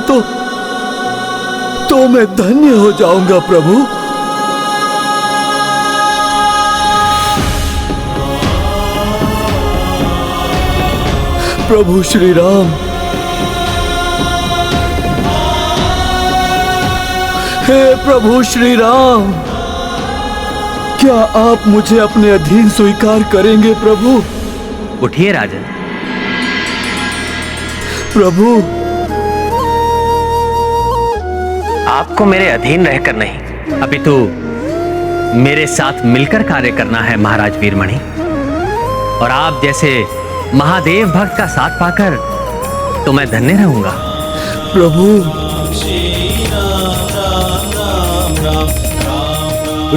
E: तो मैं धन्य हो जाऊंगा प्रभु। प्रभु श्री राम, हे प्रभु श्री राम, क्या आप मुझे अपने अधीन स्वीकार करेंगे प्रभु?
G: उठिए राजन।
E: प्रभु,
G: आपको मेरे अधीन रहकर नहीं, अपितु मेरे साथ मिलकर कार्य करना है महाराज वीरमणि। और आप जैसे महादेव भक्त का साथ पाकर तो मैं धन्य रहूंगा।
E: प्रभु,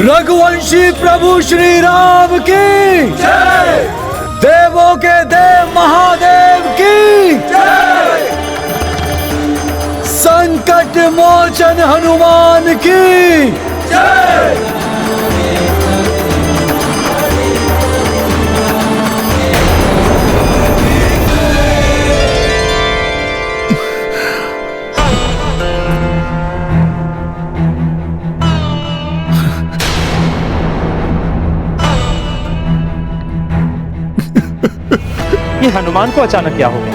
E: रघुवंशी प्रभु श्री राम की जय, देवों के देव महादेव की जय, संकट मोचन हनुमान की जय।
B: ये हनुमान को अचानक क्या हो गया?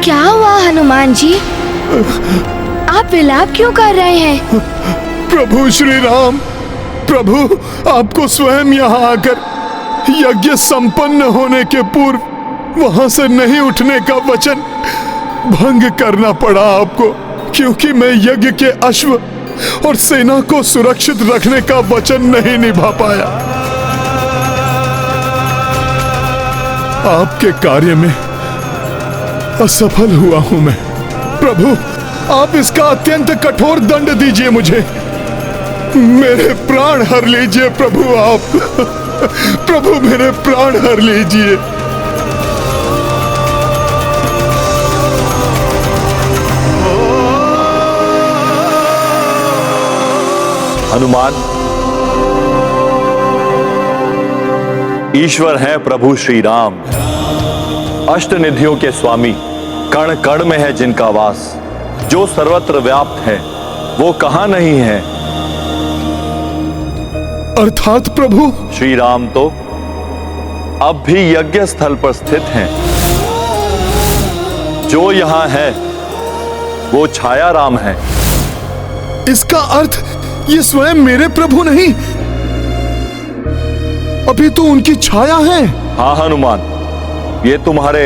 N: क्या हुआ हनुमान जी? आप विलाप क्यों कर रहे हैं?
A: प्रभु श्री राम, प्रभु आपको स्वयं यहाँ आकर यज्ञ संपन्न होने के पूर्व वहां से नहीं उठने का वचन भंग करना पड़ा आपको, क्योंकि मैं यज्ञ के अश्व और सेना को सुरक्षित रखने का वचन नहीं निभा पाया। आपके कार्य में असफल हुआ हूं मैं। प्रभु, आप इसका अत्यंत कठोर दंड दीजिए मुझे। मेरे प्राण हर लीजिए प्रभु आप। प्रभु मेरे प्राण हर लीजिए।
P: हनुमान, ईश्वर है प्रभु श्री राम, अष्टनिधियों के स्वामी, कण कण में है जिनका वास, जो सर्वत्र व्याप्त है वो कहां नहीं है।
A: अर्थात प्रभु
P: श्री राम तो अब भी यज्ञ स्थल पर स्थित हैं। जो यहां है वो छाया राम है।
A: इसका अर्थ ये स्वयं मेरे प्रभु नहीं, अभी तो उनकी छाया है।
P: हाँ हनुमान, ये तुम्हारे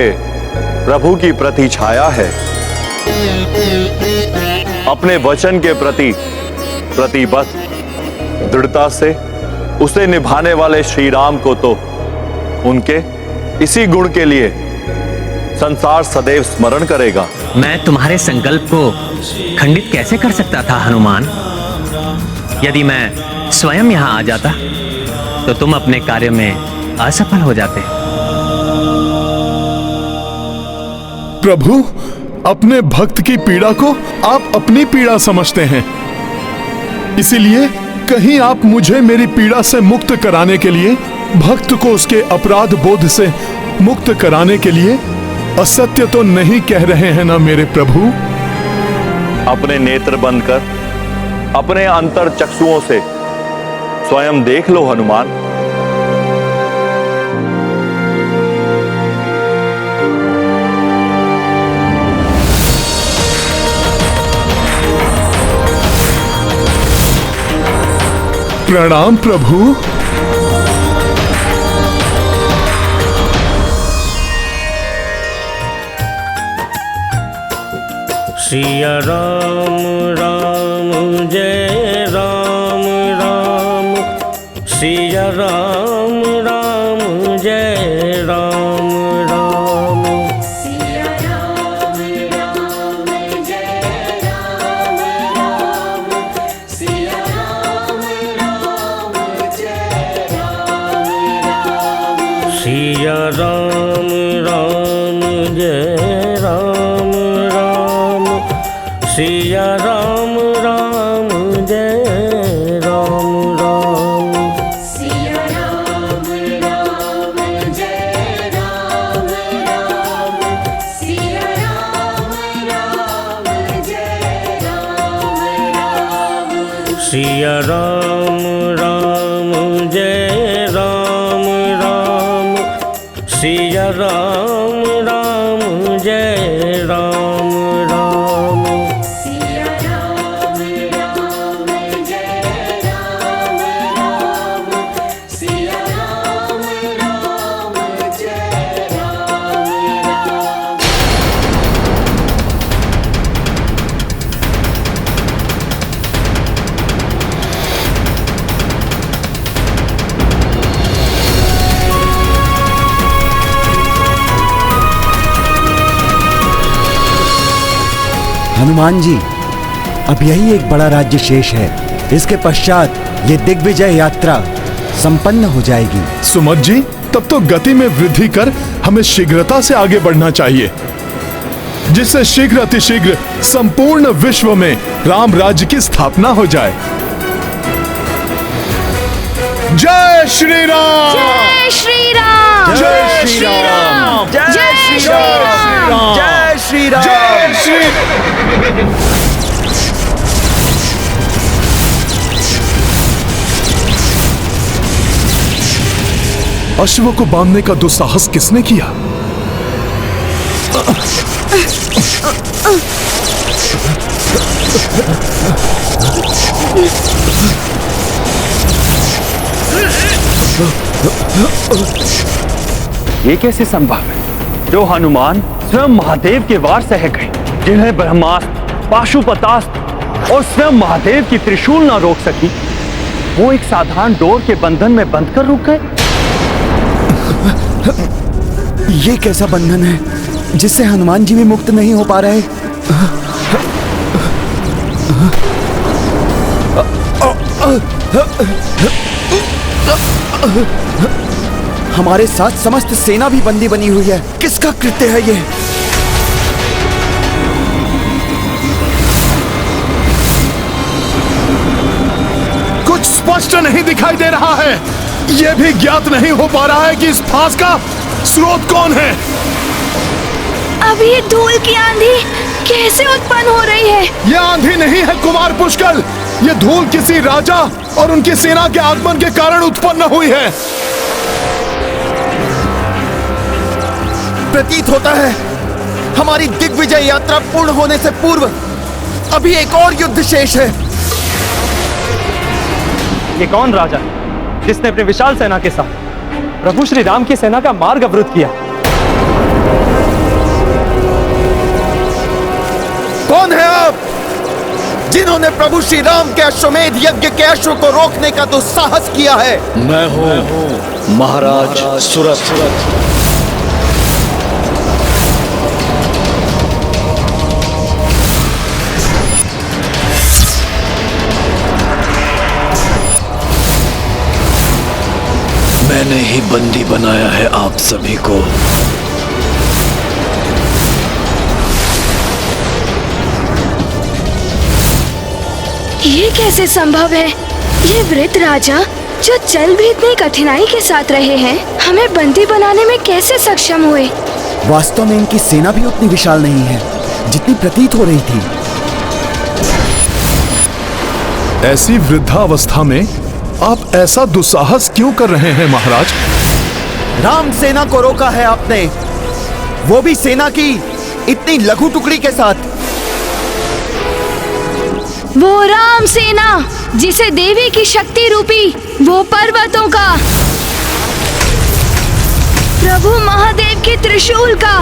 P: प्रभु की प्रति छाया है। अपने वचन के प्रति प्रतिबद्ध दृढ़ता से उसे निभाने वाले श्री राम को तो उनके इसी गुण के लिए संसार सदैव स्मरण करेगा।
G: मैं तुम्हारे संकल्प को खंडित कैसे कर सकता था हनुमान? यदि मैं स्वयं यहाँ आ जाता तो तुम अपने कार्य में असफल हो जाते।
A: प्रभु, अपने भक्त की पीड़ा को आप अपनी पीड़ा समझते हैं, इसीलिए कहीं आप मुझे मेरी पीड़ा से मुक्त कराने के लिए, भक्त को उसके अपराध बोध से मुक्त कराने के लिए असत्य तो नहीं कह रहे हैं ना मेरे प्रभु?
P: अपने नेत्र बंद कर अपने अंतर चक्षुओं से स्वयं देख लो हनुमान।
A: प्रणाम प्रभु।
Q: सिया राम राम जय राम राम, सिया राम राम जय राम राम, सिया राम राम जय राम राम, सिया राम राम जय राम राम, सिया राम राम जय राम राम, सिया राम राम जय राम राम, सिया राम राम जय राम राम, सिया राम राम जय राम राम, सिया राम राम जय राम राम, सिया राम राम जय राम राम, सिया राम राम जय राम राम, सिया राम राम जय राम राम।
K: हनुमान जी, अब यही एक बड़ा राज्य शेष है। इसके पश्चात ये दिग्विजय यात्रा संपन्न हो जाएगी।
A: सुमत जी, तब तो गति में वृद्धि कर हमें शीघ्रता से आगे बढ़ना चाहिए, जिससे शीघ्र अतिशीघ्र संपूर्ण विश्व में राम राज्य की स्थापना हो जाए। जय श्री राम!
N: जय श्री राम!
A: जय श्री राम!
N: जय श्री राम!
K: जय श्री राम!
A: जय श्री अश्व को बांधने का दुस्साहस किसने किया?
B: ये कैसे संभव है? जो हनुमान स्वयं महादेव के वार सह गए, जिन्हें ब्रह्मास्त्र, पाशुपतास्त्र और स्वयं महादेव की त्रिशूल ना रोक सकी, वो एक साधारण डोर के बंधन में बंध कर रुक गए।
K: ये कैसा बंधन है जिससे हनुमान जी भी मुक्त नहीं हो पा रहे? हमारे साथ समस्त सेना भी बंदी बनी हुई है। किसका कृत्य है ये?
A: कुछ स्पष्ट नहीं दिखाई दे रहा है। यह भी ज्ञात नहीं हो पा रहा है कि इस फांस का स्रोत कौन है।
N: अब ये धूल की आंधी कैसे उत्पन्न हो रही है?
A: यह आंधी नहीं है कुमार पुष्कर, यह धूल किसी राजा और उनकी सेना के आगमन के कारण उत्पन्न हुई है।
K: प्रतीत होता है हमारी दिग्विजय यात्रा पूर्ण होने से पूर्व अभी एक और युद्ध शेष है।
B: ये कौन राजा है जिसने अपने विशाल सेना के साथ प्रभु श्री राम की सेना का मार्ग अवरुद्ध किया?
K: कौन है आप जिन्होंने प्रभु श्री राम के अश्वमेध यज्ञ के अश्व को रोकने का दुस्साहस किया है?
E: मैं हूं महाराज सुरथ। मैंने ही बंदी बनाया है आप सभी को।
N: ये कैसे संभव है? ये वृद्ध राजा जो चल भी इतनी कठिनाई के साथ रहे हैं, हमें बंदी बनाने में कैसे सक्षम हुए?
K: वास्तव में इनकी सेना भी उतनी विशाल नहीं है जितनी प्रतीत हो रही थी।
A: ऐसी वृद्धावस्था में आप ऐसा दुस्साहस क्यों कर रहे हैं महाराज?
K: राम सेना को रोका है आपने, वो भी सेना की इतनी लघु टुकड़ी के साथ।
N: वो राम सेना जिसे देवी की शक्ति रूपी वो पर्वतों का, प्रभु महादेव के त्रिशूल का,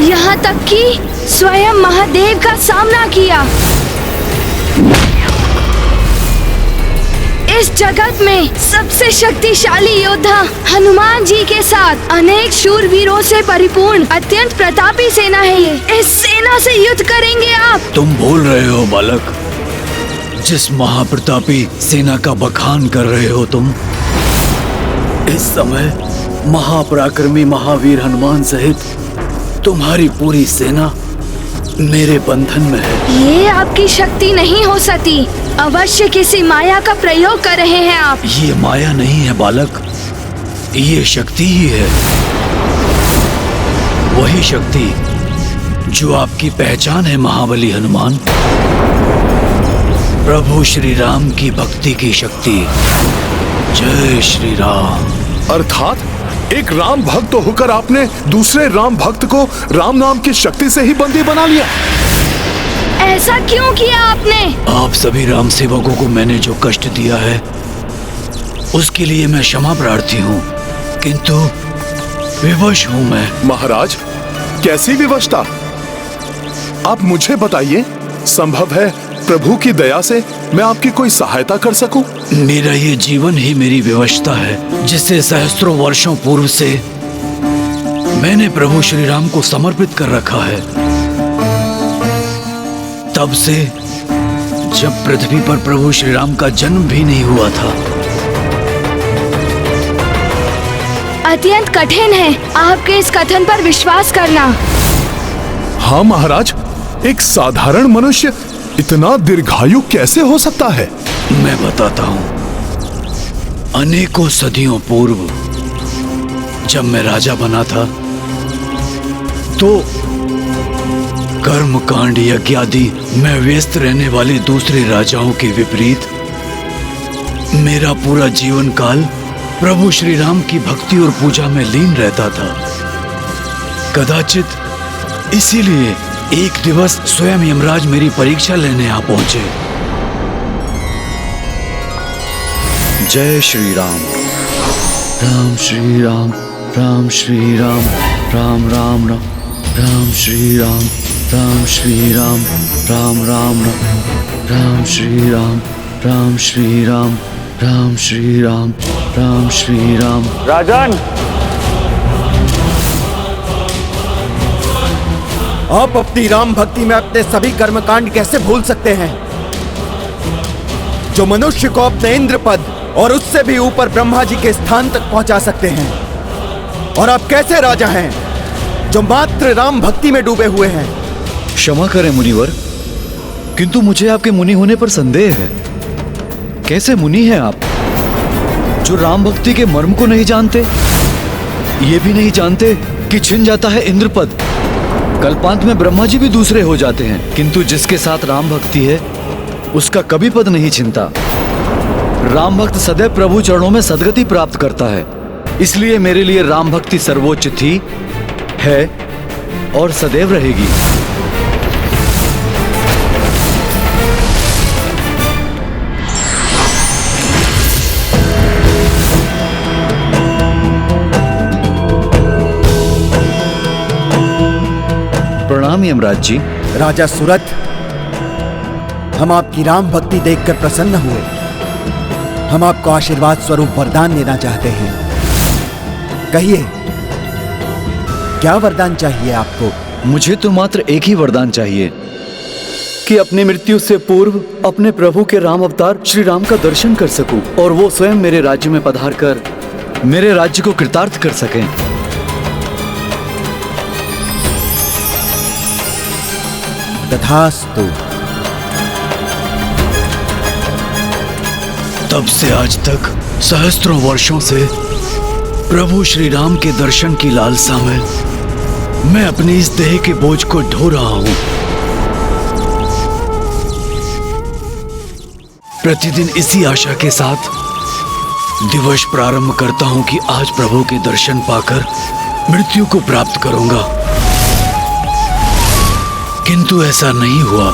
N: यहाँ तक कि स्वयं महादेव का सामना किया। इस जगत में सबसे शक्तिशाली योद्धा हनुमान जी के साथ अनेक शूरवीरों से परिपूर्ण अत्यंत प्रतापी सेना है ये। इस सेना से युद्ध करेंगे आप?
E: तुम भूल रहे हो बालक, जिस महाप्रतापी सेना का बखान कर रहे हो तुम, इस समय महापराक्रमी महावीर हनुमान सहित तुम्हारी पूरी सेना मेरे बंधन में है।
N: ये आपकी शक्ति नहीं हो सकती, अवश्य किसी माया का प्रयोग कर रहे हैं आप।
E: ये माया नहीं है बालक, ये शक्ति ही है। वही शक्ति जो आपकी पहचान है महाबली हनुमान, प्रभु श्री राम की भक्ति की शक्ति। जय श्री राम।
A: अर्थात एक राम भक्त होकर आपने दूसरे राम भक्त को राम नाम की शक्ति से ही बंदी बना लिया।
N: ऐसा क्यों किया आपने?
E: आप सभी राम सेवकों को मैंने जो कष्ट दिया है उसके लिए मैं क्षमा प्रार्थी हूँ, किंतु विवश हूँ मैं।
A: महाराज, कैसी विवशता? आप मुझे बताइए, संभव है प्रभु की दया से मैं आपकी कोई सहायता कर सकूं?
E: मेरा ये जीवन ही मेरी विवशता है, जिसे सहस्त्रों वर्षों पूर्व से मैंने प्रभु श्री राम को समर्पित कर रखा है। तब से जब पृथ्वी पर प्रभु श्री राम का जन्म भी नहीं हुआ था।
N: अत्यंत कठिन है आपके इस कथन पर विश्वास करना।
A: हाँ महाराज, एक साधारण मनुष्य इतना दीर्घायु कैसे हो सकता है?
E: मैं बताता हूँ। अनेकों सदियों पूर्व जब मैं राजा बना था तो कर्म कांड यज्ञादि में व्यस्त रहने वाले दूसरे राजाओं के विपरीत मेरा पूरा जीवन काल प्रभु श्री राम की भक्ति और पूजा में लीन रहता था। कदाचित इसीलिए एक दिवस स्वयं यमराज मेरी परीक्षा लेने आ पहुंचे। जय श्री राम। राम श्री राम, राम श्री राम, राम राम राम, राम श्री राम, राम श्री राम, राम राम राम, राम श्री राम, राम श्री राम, राम श्री राम, राम श्री राम।
F: राजन,
K: आप अपनी राम भक्ति में अपने सभी कर्मकांड कैसे भूल सकते हैं, जो मनुष्य को अपने इंद्र पद और उससे भी ऊपर ब्रह्मा जी के स्थान तक पहुंचा सकते हैं? और आप कैसे राजा हैं जो मात्र राम भक्ति में डूबे हुए हैं?
D: क्षमा करें मुनिवर, किंतु मुझे आपके मुनि होने पर संदेह है। कैसे मुनि हैं आप जो राम भक्ति के मर्म को नहीं जानते? ये भी नहीं जानते कि छिन जाता है इंद्र पद, कल्पांत में ब्रह्मा जी भी दूसरे हो जाते हैं, किंतु जिसके साथ राम भक्ति है उसका कभी पद नहीं छिनता। राम भक्त सदैव प्रभु चरणों में सदगति प्राप्त करता है। इसलिए मेरे लिए राम भक्ति सर्वोच्च थी, है और सदैव रहेगी। प्रणाम यमराज जी।
K: राजा सुरथ, हम आपकी राम भक्ति देखकर प्रसन्न हुए। हम आपको आशीर्वाद स्वरूप वरदान देना चाहते हैं। कहिए, क्या वरदान चाहिए आपको?
D: मुझे तो मात्र एक ही वरदान चाहिए
E: कि अपनी मृत्यु से पूर्व अपने प्रभु के राम अवतार श्री राम का दर्शन कर सकूं और वो स्वयं मेरे राज्य में पधार कर मेरे राज्य को कृतार्थ कर सकें।
K: तथास्तु।
E: तब से आज तक सहस्त्रों वर्षों से प्रभु श्री राम के दर्शन की लालसा में मैं अपनी इस देह के बोझ को ढो रहा हूं। प्रतिदिन इसी आशा के साथ दिवस प्रारंभ करता हूं कि आज प्रभु के दर्शन पाकर मृत्यु को प्राप्त करूंगा, किंतु ऐसा नहीं हुआ।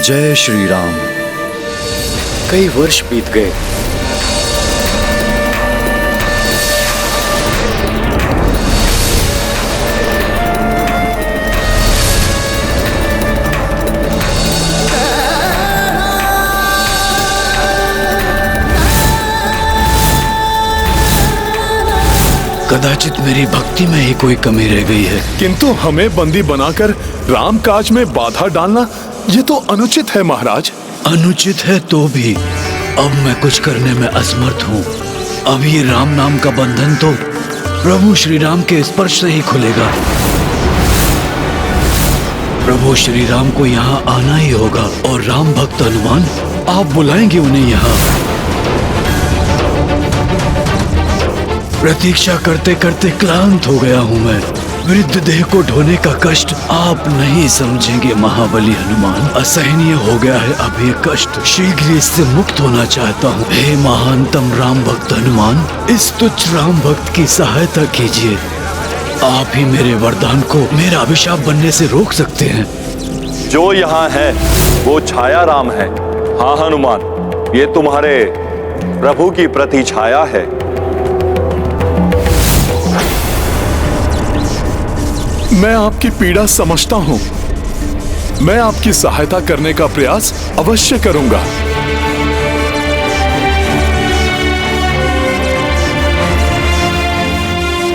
E: जय श्री राम। कई वर्ष बीत गए। कदाचित मेरी भक्ति में ही कोई कमी रह गई है।
A: किंतु हमें बंदी बनाकर राम काज में बाधा डालना ये तो अनुचित है महाराज।
E: अनुचित है तो भी अब मैं कुछ करने में असमर्थ हूँ। अब ये राम नाम का बंधन तो प्रभु श्री राम के स्पर्श से ही खुलेगा। प्रभु श्री राम को यहाँ आना ही होगा और राम भक्त हनुमान आप बुलाएंगे उन्हें यहाँ। प्रतीक्षा करते करते क्लांत हो गया हूँ मैं। वृद्ध देह को ढोने का कष्ट आप नहीं समझेंगे महाबली हनुमान। असहनीय हो गया है अब ये कष्ट। शीघ्र इससे मुक्त होना चाहता हूँ। हे महानतम राम भक्त हनुमान, इस तुच्छ राम भक्त की सहायता कीजिए। आप ही मेरे वरदान को मेरा अभिशाप बनने से रोक सकते हैं।
P: जो यहाँ है वो छाया राम है। हाँ हनुमान, ये तुम्हारे प्रभु की प्रति छाया है।
A: मैं आपकी पीड़ा समझता हूं। मैं आपकी सहायता करने का प्रयास अवश्य करूंगा।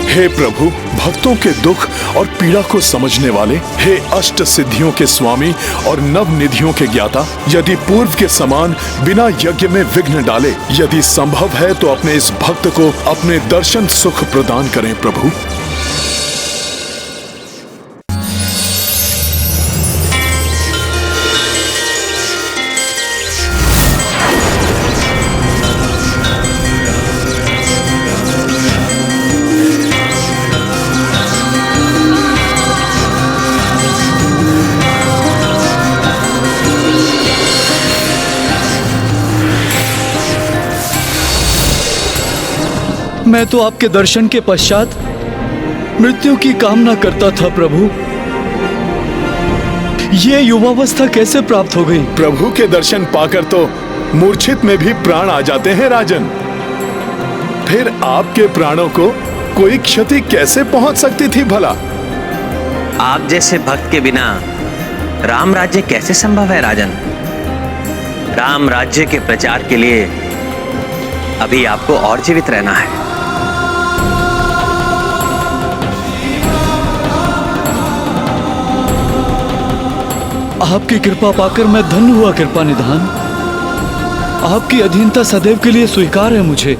A: हे प्रभु, भक्तों के दुख और पीड़ा को समझने वाले, हे अष्ट सिद्धियों के स्वामी और नव निधियों के ज्ञाता, यदि पूर्व के समान बिना यज्ञ में विघ्न डाले, यदि संभव है तो अपने इस भक्त को अपने दर्शन सुख प्रदान करें प्रभु।
E: मैं तो आपके दर्शन के पश्चात मृत्यु की कामना करता था प्रभु। ये युवावस्था कैसे प्राप्त हो गई?
A: प्रभु के दर्शन पाकर तो मूर्छित में भी प्राण आ जाते हैं राजन। फिर आपके प्राणों को कोई क्षति कैसे पहुंच सकती थी भला?
G: आप जैसे भक्त के बिना राम राज्य कैसे संभव है राजन? राम राज्य के प्रचार के लिए अभी आपको और जीवित रहना है।
E: आपकी कृपा पाकर मैं धन्य हुआ कृपा निधान। आपकी अधीनता सदैव के लिए स्वीकार है मुझे।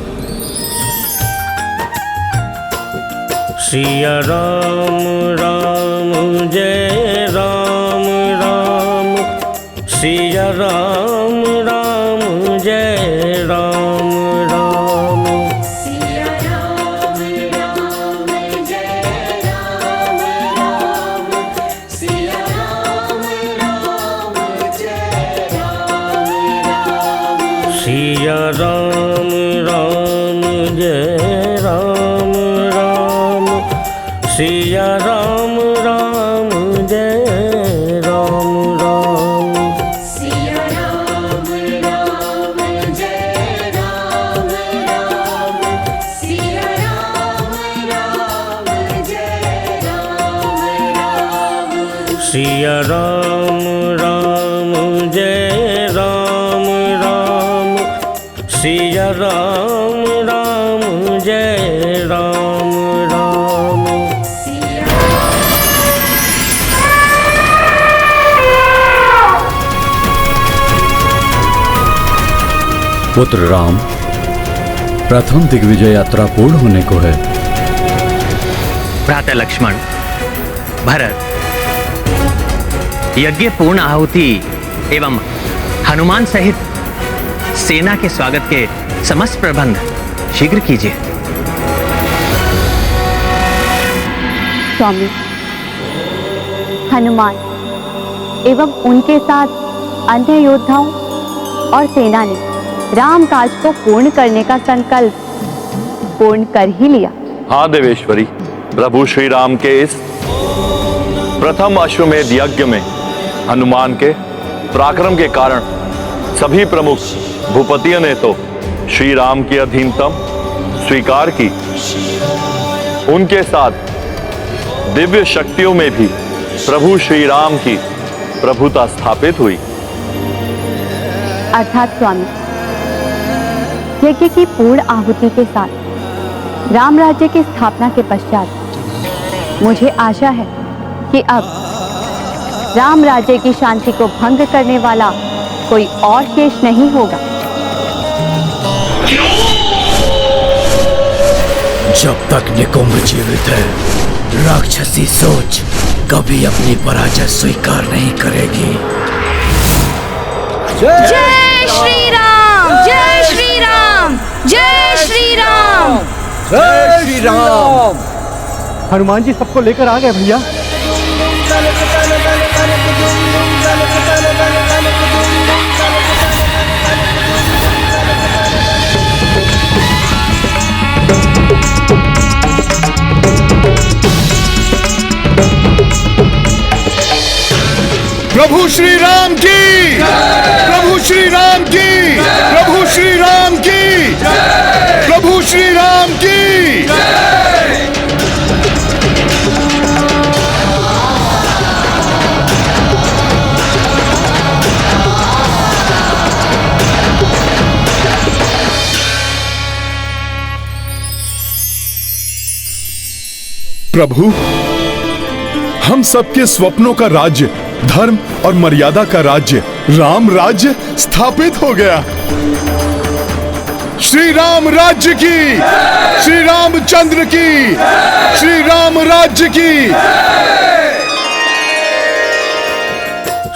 Q: सिया राम राम जय राम राम, सिया राम राम जय राम राम, सिया राम राम जय राम राम, सिया राम राम जय राम राम, सिया राम राम जय राम राम, सिया राम राम जय राम राम, सिया राम राम जय राम राम, सिया राम राम जय राम राम, सिया राम राम जय राम राम, सिया राम राम जय राम राम,
E: पुत्र राम, प्रथम दिग्विजय यात्रा पूर्ण होने को है।
G: भ्राता लक्ष्मण, भरत, यज्ञ पूर्ण आहुति एवं हनुमान सहित सेना के स्वागत के समस्त प्रबंध शीघ्र कीजिए।
I: स्वामी, हनुमान एवं उनके साथ अन्य योद्धाओं और सेना ने राम काज को पूर्ण करने का संकल्प पूर्ण कर ही लिया।
P: हाँ देवेश्वरी, प्रभु श्री राम के इस प्रथम अश्वमेध यज्ञ में हनुमान के पराक्रम के कारण सभी प्रमुख भूपतियों ने तो श्री राम की अधीनतम स्वीकार की। उनके साथ दिव्य शक्तियों में भी प्रभु श्री राम की प्रभुता स्थापित हुई।
I: अर्थात स्वामी, यज्ञ की पूर्ण आहुति के साथ राम राज्य की स्थापना के पश्चात मुझे आशा है कि अब राम राज्य की शांति को भंग करने वाला कोई और शेष नहीं होगा।
E: जब तक निकुंभ जीवित है, राक्षसी सोच कभी अपनी पराजय स्वीकार नहीं करेगी।
N: जय श्री राम, जय श्री राम, जय श्री राम,
E: जय श्री राम।
B: हनुमान जी सबको लेकर आ गए भैया।
A: प्रभु श्री राम की, प्रभु श्री राम की, प्रभु श्री राम की, प्रभु श्री राम की। प्रभु, हम सबके स्वप्नों का राज्य, धर्म और मर्यादा का राज्य, राम राज्य स्थापित हो गया। श्री राम राज्य की, श्री रामचंद्र की, श्री राम राज्य की।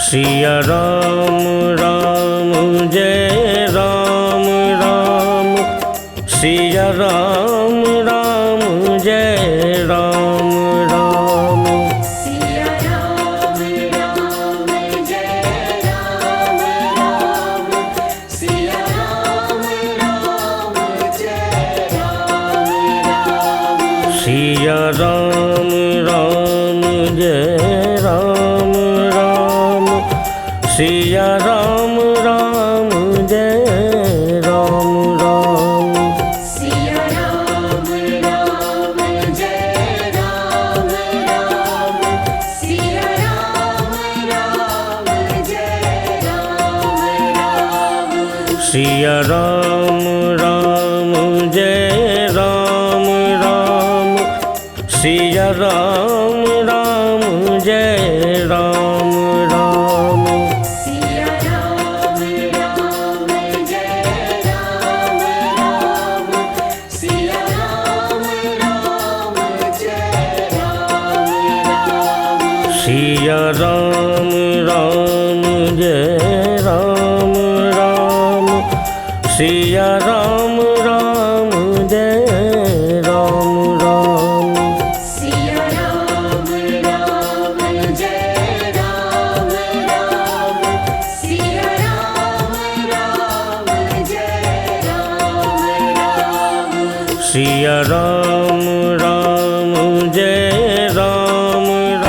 Q: सिया राम राम जय राम राम, सिया राम राम जय राम राम, सिया राम राम जय राम राम, सिया राम राम जय राम राम, सिया राम राम जय राम राम, सिया राम राम जय राम राम, सिया राम राम जय राम राम, सिया राम राम जय राम राम, सिया राम राम जय राम राम, सिया राम राम जय राम राम, सिया राम राम जय राम राम, सिया राम राम जय राम राम, सिया राम राम जय राम राम, सिया राम राम जय राम राम, सिया राम राम जय राम राम, सिया राम राम जय राम राम, सिया राम राम जय राम राम।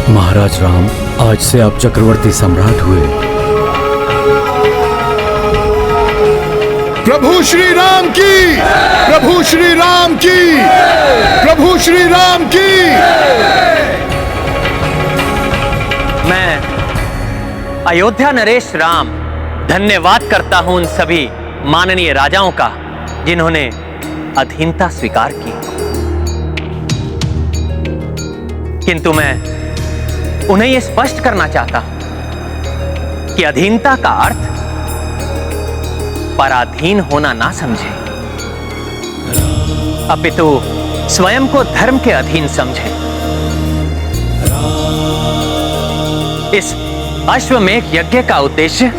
E: महाराज राम, आज से आप चक्रवर्ती सम्राट हुए।
A: प्रभु श्री राम की, प्रभु श्री राम की, प्रभु श्री राम की।
G: मैं अयोध्या नरेश राम धन्यवाद करता हूं उन सभी माननीय राजाओं का जिन्होंने अधीनता स्वीकार की, किंतु मैं उन्हें यह स्पष्ट करना चाहता हूं कि अधीनता का अर्थ पराधीन होना ना समझे, अपितु स्वयं को धर्म के अधीन समझे। इस अश्वमेध यज्ञ का उद्देश्य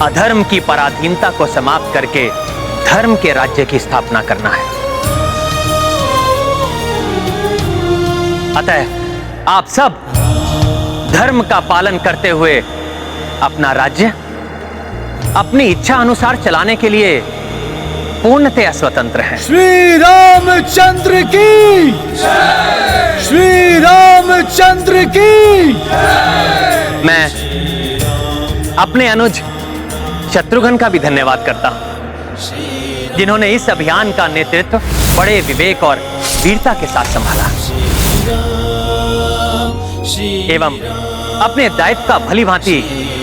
G: अधर्म की पराधीनता को समाप्त करके धर्म के राज्य की स्थापना करना है। अतः आप सब धर्म का पालन करते हुए अपना राज्य अपनी इच्छा अनुसार चलाने के लिए पूर्णतया स्वतंत्र हैं।
E: श्री रामचंद्र की, श्री रामचंद्र की।
G: मैं अपने अनुज शत्रुघ्न का भी धन्यवाद करता हूं जिन्होंने इस अभियान का नेतृत्व बड़े विवेक और वीरता के साथ संभाला एवं अपने दायित्व का भलीभांति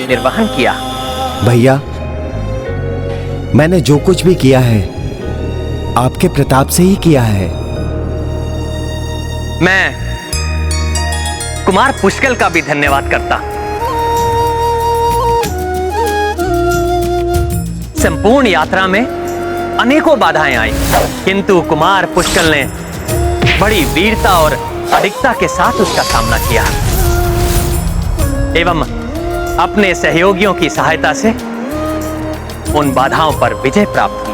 G: निर्वहन किया।
K: भैया, मैंने जो कुछ भी किया है आपके प्रताप से ही किया है।
G: मैं कुमार पुष्कल का भी धन्यवाद करता। संपूर्ण यात्रा में अनेकों बाधाएं आई, किंतु कुमार पुष्कल ने बड़ी वीरता और अडिगता के साथ उसका सामना किया एवं अपने सहयोगियों की सहायता से उन बाधाओं पर विजय प्राप्त की।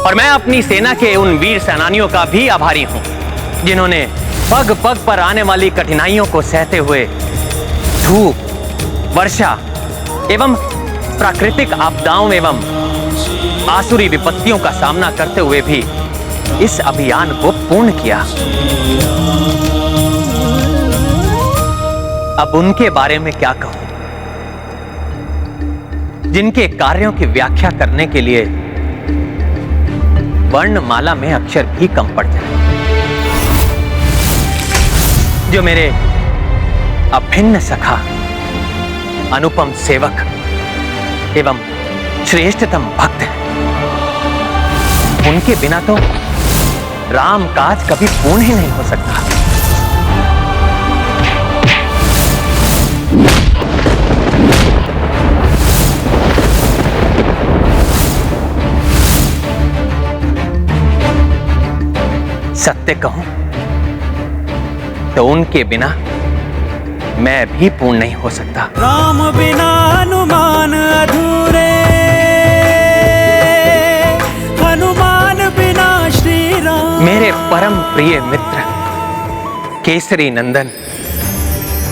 G: और मैं अपनी सेना के उन वीर सेनानियों का भी आभारी हूं जिन्होंने पग पग पर आने वाली कठिनाइयों को सहते हुए धूप, वर्षा एवं प्राकृतिक आपदाओं एवं आसुरी विपत्तियों का सामना करते हुए भी इस अभियान को पूर्ण किया। अब उनके बारे में क्या कहूं, जिनके कार्यों की व्याख्या करने के लिए वर्णमाला में अक्षर भी कम पड़ जाए, जो मेरे अभिन्न सखा, अनुपम सेवक एवं श्रेष्ठतम भक्त हैं। उनके बिना तो राम काज कभी पूर्ण ही नहीं हो सकता। सत्य कहूं तो उनके बिना मैं भी पूर्ण नहीं हो सकता।
L: राम बिना हनुमान अधूरे, हनुमान बिना श्री राम।
G: मेरे परम प्रिय मित्र केसरी नंदन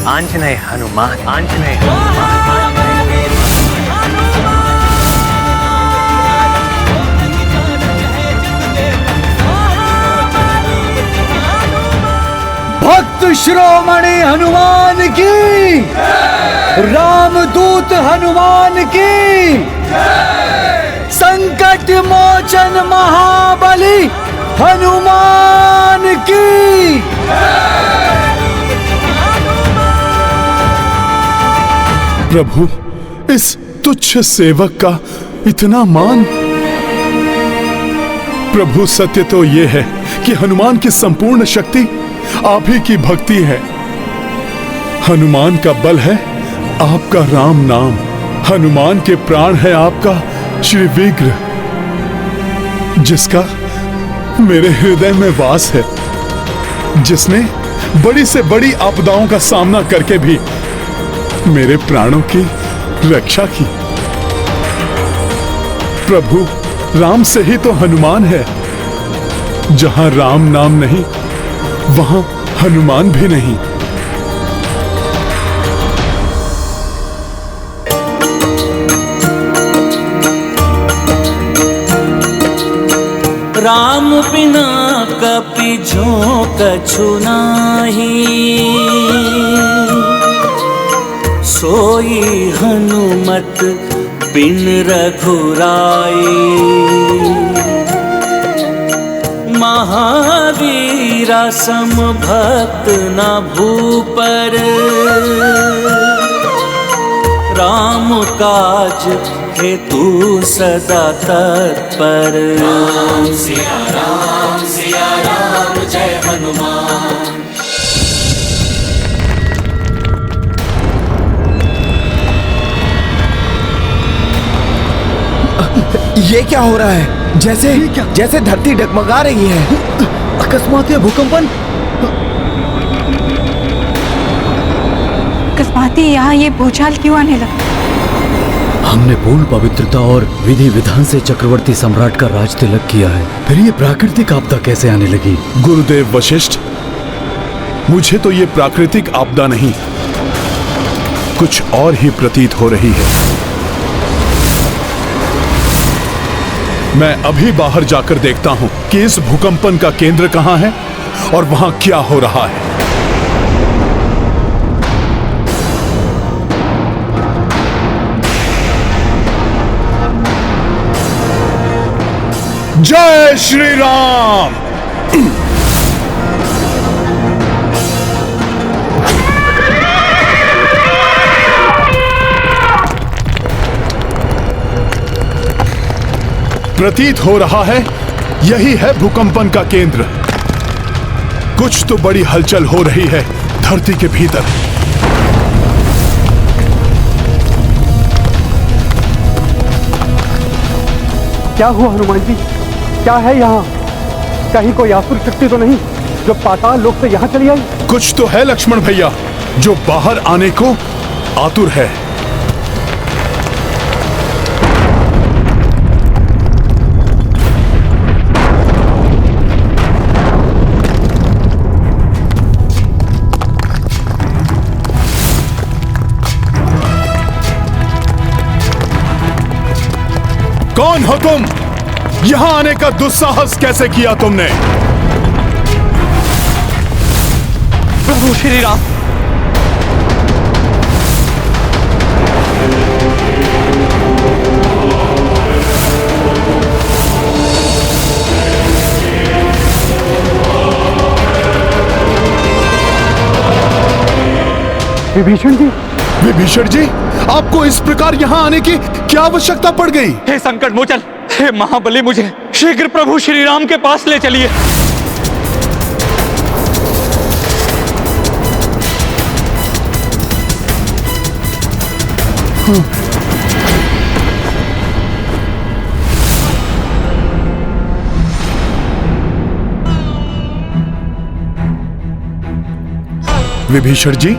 G: आंजनेय हनुमान, आंजनेय हनुमान।
E: भक्त शिरोमणि हनुमान की, रामदूत हनुमान की, संकट मोचन महाबली हनुमान की।
A: प्रभु, इस तुच्छ सेवक का इतना मान। प्रभु, सत्य तो यह है कि हनुमान की संपूर्ण शक्ति आप ही की भक्ति है। हनुमान का बल है आपका राम नाम, हनुमान के प्राण है आपका श्री विग्रह, जिसका मेरे हृदय में वास है, जिसने बड़ी से बड़ी आपदाओं का सामना करके भी मेरे प्राणों की रक्षा की। प्रभु, राम से ही तो हनुमान है। जहां राम नाम नहीं वहां हनुमान भी नहीं।
L: राम बिना कपि जो कछु नाही, सोई हनुमत
M: बिन रघुराई। महावीरा सम भक्त न भूपर, राम काज हेतु सदा तत्पर। राम सिया राम जय हनुमान।
K: ये क्या हो रहा है? जैसे धरती डगमगा रही है।
E: अकस्मात भूकंपन।
C: अकस्माती यहाँ ये भूचाल क्यों आने लगा?
E: हमने पूर्ण पवित्रता और विधि विधान से चक्रवर्ती सम्राट का राज तिलक किया है, फिर ये प्राकृतिक आपदा कैसे आने लगी?
A: गुरुदेव वशिष्ठ, मुझे तो ये प्राकृतिक आपदा नहीं, कुछ और ही प्रतीत हो रही है। मैं अभी बाहर जाकर देखता हूं कि इस भूकंपन का केंद्र कहां है और वहां क्या हो रहा है। जय श्री राम। प्रतीत हो रहा है यही है भूकंपन का केंद्र। कुछ तो बड़ी हलचल हो रही है धरती के भीतर।
B: क्या हुआ हनुमान जी? क्या है यहाँ? कहीं कोई आसुर शक्ति तो नहीं जो पाताल लोक से यहाँ चली आई?
A: कुछ तो है लक्ष्मण भैया जो बाहर आने को आतुर है। कौन हो तुम? यहां आने का दुस्साहस कैसे किया तुमने?
B: प्रभु श्री राम। विभीषण जी।
A: विभीषण जी, आपको इस प्रकार यहाँ आने की क्या आवश्यकता पड़ गई?
B: हे संकट मोचन, हे महाबली, मुझे शीघ्र प्रभु श्री राम के पास ले चलिए।
A: विभीषण जी,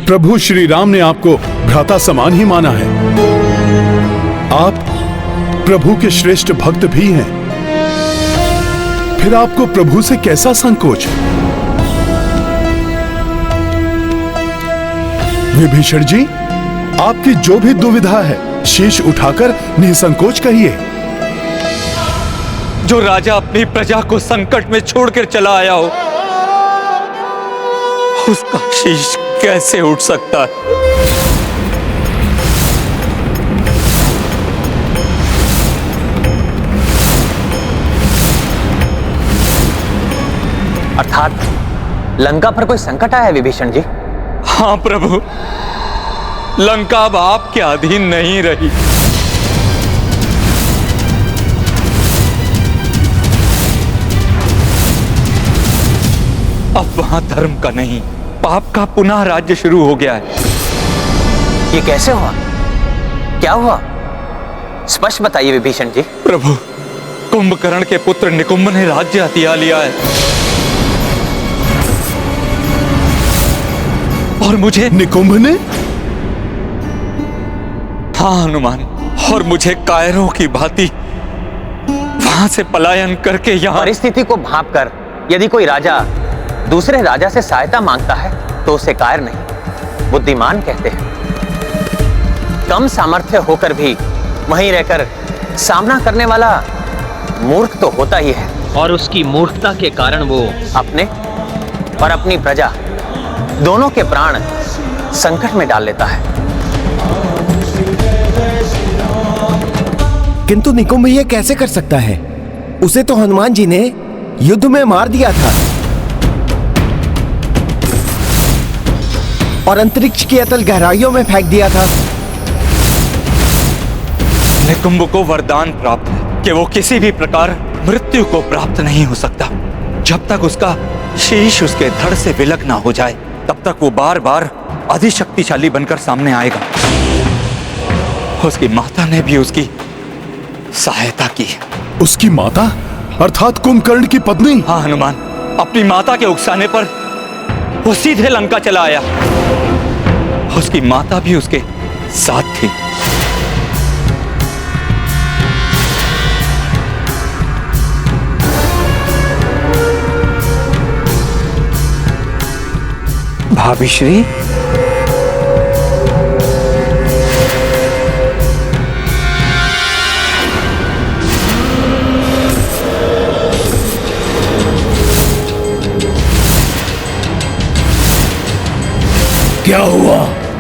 A: प्रभु श्री राम ने आपको भ्राता समान ही माना है। आप प्रभु के श्रेष्ठ भक्त भी हैं, फिर आपको प्रभु से कैसा संकोच? विभीषण जी, आपकी जो भी दुविधा है शीश उठाकर निसंकोच कहिए।
B: जो राजा अपनी प्रजा को संकट में छोड़कर चला आया हो, उसका शीश कैसे उठ सकता है?
G: अर्थात लंका पर कोई संकट आया है विभीषण जी?
B: हाँ प्रभु, लंका अब आपके अधीन नहीं रही। अब वहां धर्म का नहीं, पाप का पुनः राज्य शुरू हो गया है।
G: ये कैसे हुआ? क्या हुआ? स्पष्ट बताइए विभीषण जी।
B: प्रभु, कुंभकर्ण के पुत्र निकुंभ ने राज्य हथिया लिया है और मुझे।
A: निकुंभ ने?
B: हाँ हनुमान, और मुझे कायरों की भांति वहां से पलायन करके यहाँ।
G: परिस्थिति को भांपकर यदि कोई राजा दूसरे राजा से सहायता मांगता है तो उसे कायर नहीं, बुद्धिमान कहते हैं। कम सामर्थ्य होकर भी वहीं रहकर सामना करने वाला मूर्ख तो होता ही है,
J: और उसकी मूर्खता के कारण वो
G: अपने और अपनी प्रजा दोनों के प्राण संकट में डाल लेता है।
K: किंतु निकुंभ ये कैसे कर सकता है? उसे तो हनुमान जी ने युद्ध में मार दिया था और अंतरिक्ष की अतल गहराइयों में फेंक दिया था।
B: निकुंभ को वरदान प्राप्त है कि वो किसी भी प्रकार मृत्यु को प्राप्त नहीं हो सकता। जब तक उसका शीश उसके धड़ से विलग ना हो जाए तब तक वो बार बार अधिशक्तिशाली बनकर सामने आएगा। उसकी माता ने भी उसकी सहायता की।
A: उसकी माता अर्थात कुंभकर्ण की पत्नी?
B: हाँ हनुमान, अपनी माता के उकसाने पर वो सीधे लंका चला आया। उसकी माता भी उसके साथ थी। भाभी श्री,
E: क्या हुआ?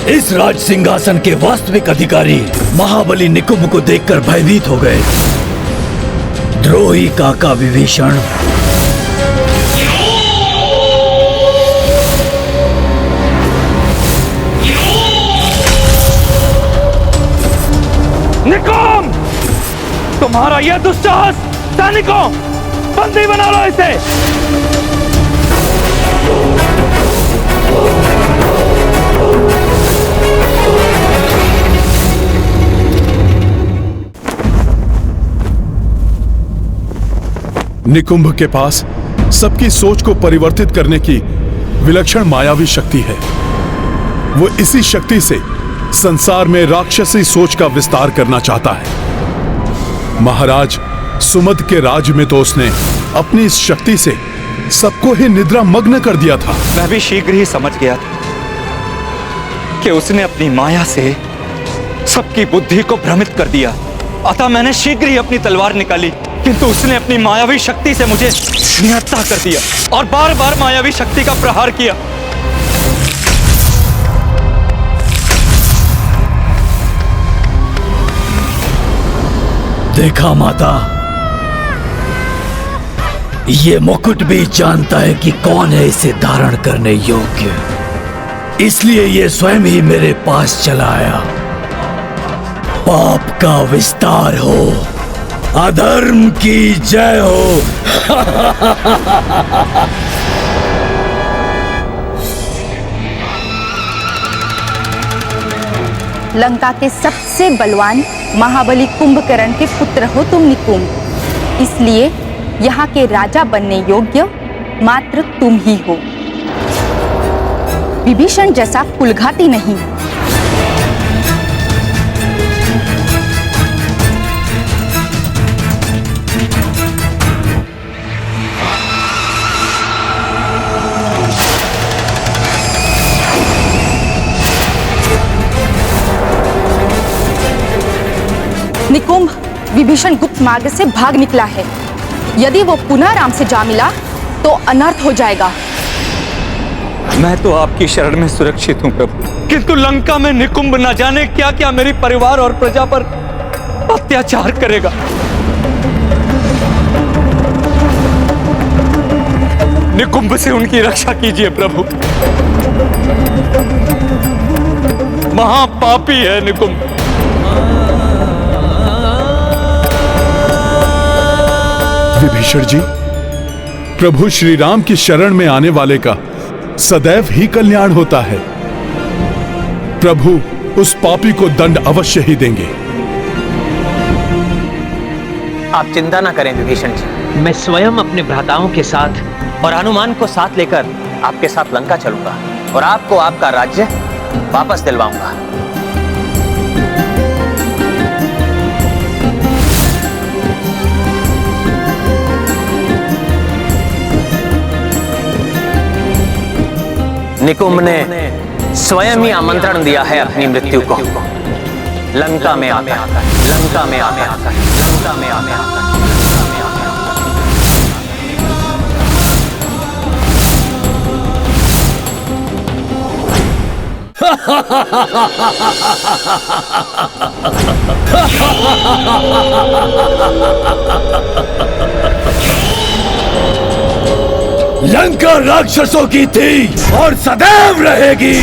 E: इस राज सिंहासन के वास्तविक अधिकारी महाबली निकुंभ को देखकर भयभीत हो गए। द्रोही काका विभीषण,
B: निकुंभ, तुम्हारा यह दुस्साहस! सैनिकों, बंदी बना लो इसे।
A: निकुंभ के पास सबकी सोच को परिवर्तित करने की विलक्षण मायावी शक्ति है। वो इसी शक्ति से संसार में राक्षसी सोच का विस्तार करना चाहता है। महाराज सुमद के राज में तो उसने अपनी इस शक्ति से सबको ही निद्रा मग्न कर दिया था।
B: मैं भी शीघ्र ही समझ गया था कि उसने अपनी माया से सबकी बुद्धि को भ्रमित कर दिया। अतः मैंने शीघ्र ही अपनी तलवार निकाली, किंतु उसने अपनी मायावी शक्ति से मुझे निहत्था कर दिया और बार बार मायावी शक्ति का प्रहार किया।
E: देखा माता, ये मुकुट भी जानता है कि कौन है इसे धारण करने योग्य, इसलिए ये स्वयं ही मेरे पास चला आया। पाप का विस्तार हो, अधर्म की जय हो।
I: लंका के सबसे बलवान महाबली कुंभकर्ण के पुत्र हो तुम निकुंभ, इसलिए यहाँ के राजा बनने योग्य मात्र तुम ही हो। विभीषण जैसा कुलघाती नहीं। निकुंभ, विभीषण गुप्त मार्ग से भाग निकला है। यदि वो पुनः राम से जा मिला तो अनर्थ हो जाएगा।
B: मैं तो आपकी शरण में सुरक्षित हूं प्रभु, किंतु लंका में निकुंभ न जाने क्या क्या मेरी परिवार और प्रजा पर अत्याचार करेगा। निकुंभ से उनकी रक्षा कीजिए प्रभु। महापापी है निकुंभ।
A: विभीषण जी, प्रभु श्री राम की शरण में आने वाले का सदैव ही कल्याण होता है। प्रभु उस पापी को दंड अवश्य ही देंगे।
G: आप चिंता ना करें विभीषण जी, मैं स्वयं अपने भ्राताओं के साथ और हनुमान को साथ लेकर आपके साथ लंका चलूंगा और आपको आपका राज्य वापस दिलवाऊंगा। निकुंभ ने स्वयं ही आमंत्रण दिया है अपनी मृत्यु को। लंका में आकर, लंका में आकर, लंका में आकर।
E: लंका राक्षसों की थी और सदैव रहेगी।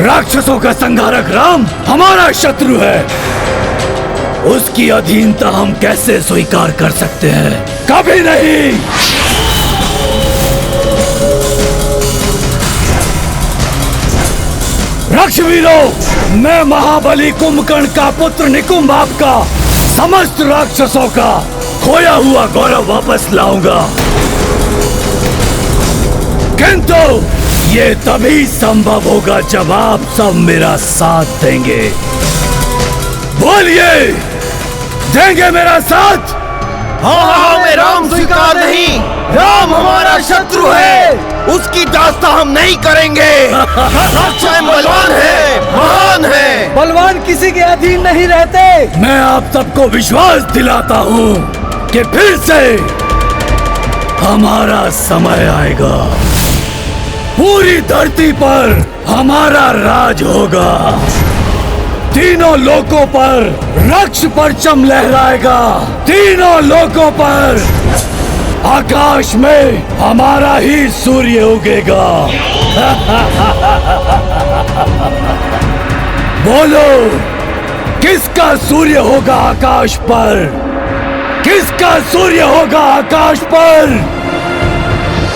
E: राक्षसों का संहारक राम हमारा शत्रु है। उसकी अधीनता हम कैसे स्वीकार कर सकते हैं? कभी नहीं। राक्षवीरों, मैं महाबली कुंभकर्ण का पुत्र निकुंभ आपका समस्त राक्षसों का खोया हुआ गौरव वापस लाऊंगा। किंतु ये तभी संभव होगा जब आप सब मेरा साथ देंगे। बोलिए, देंगे मेरा साथ?
K: हाँ हमें राम स्वीकार नहीं। राम हमारा शत्रु है, उसकी दास्ता हम नहीं करेंगे। राक्षस बलवान है, महान है।
E: बलवान किसी के अधीन नहीं रहते। मैं आप सबको विश्वास दिलाता हूँ कि फिर से हमारा समय आएगा। पूरी धरती पर हमारा राज होगा। तीनों लोकों पर रक्ष परचम लहराएगा। तीनों लोकों पर आकाश में हमारा ही सूर्य उगेगा। बोलो, किसका सूर्य होगा आकाश पर? किसका सूर्य होगा आकाश पर?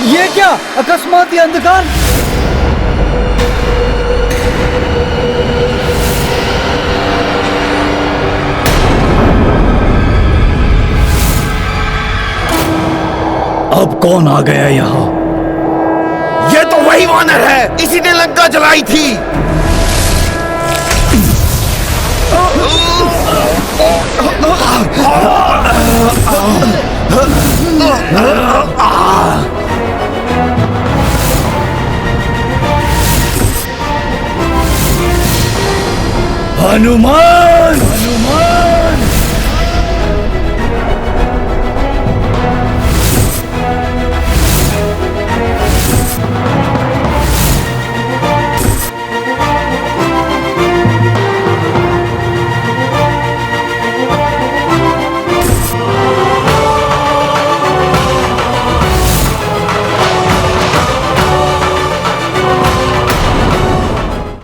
R: ये क्या अकस्मात ये अंधकार?
E: अब कौन आ गया यहाँ?
K: ये तो वही वानर है, इसी ने लंका जलाई थी।
E: हनुमान,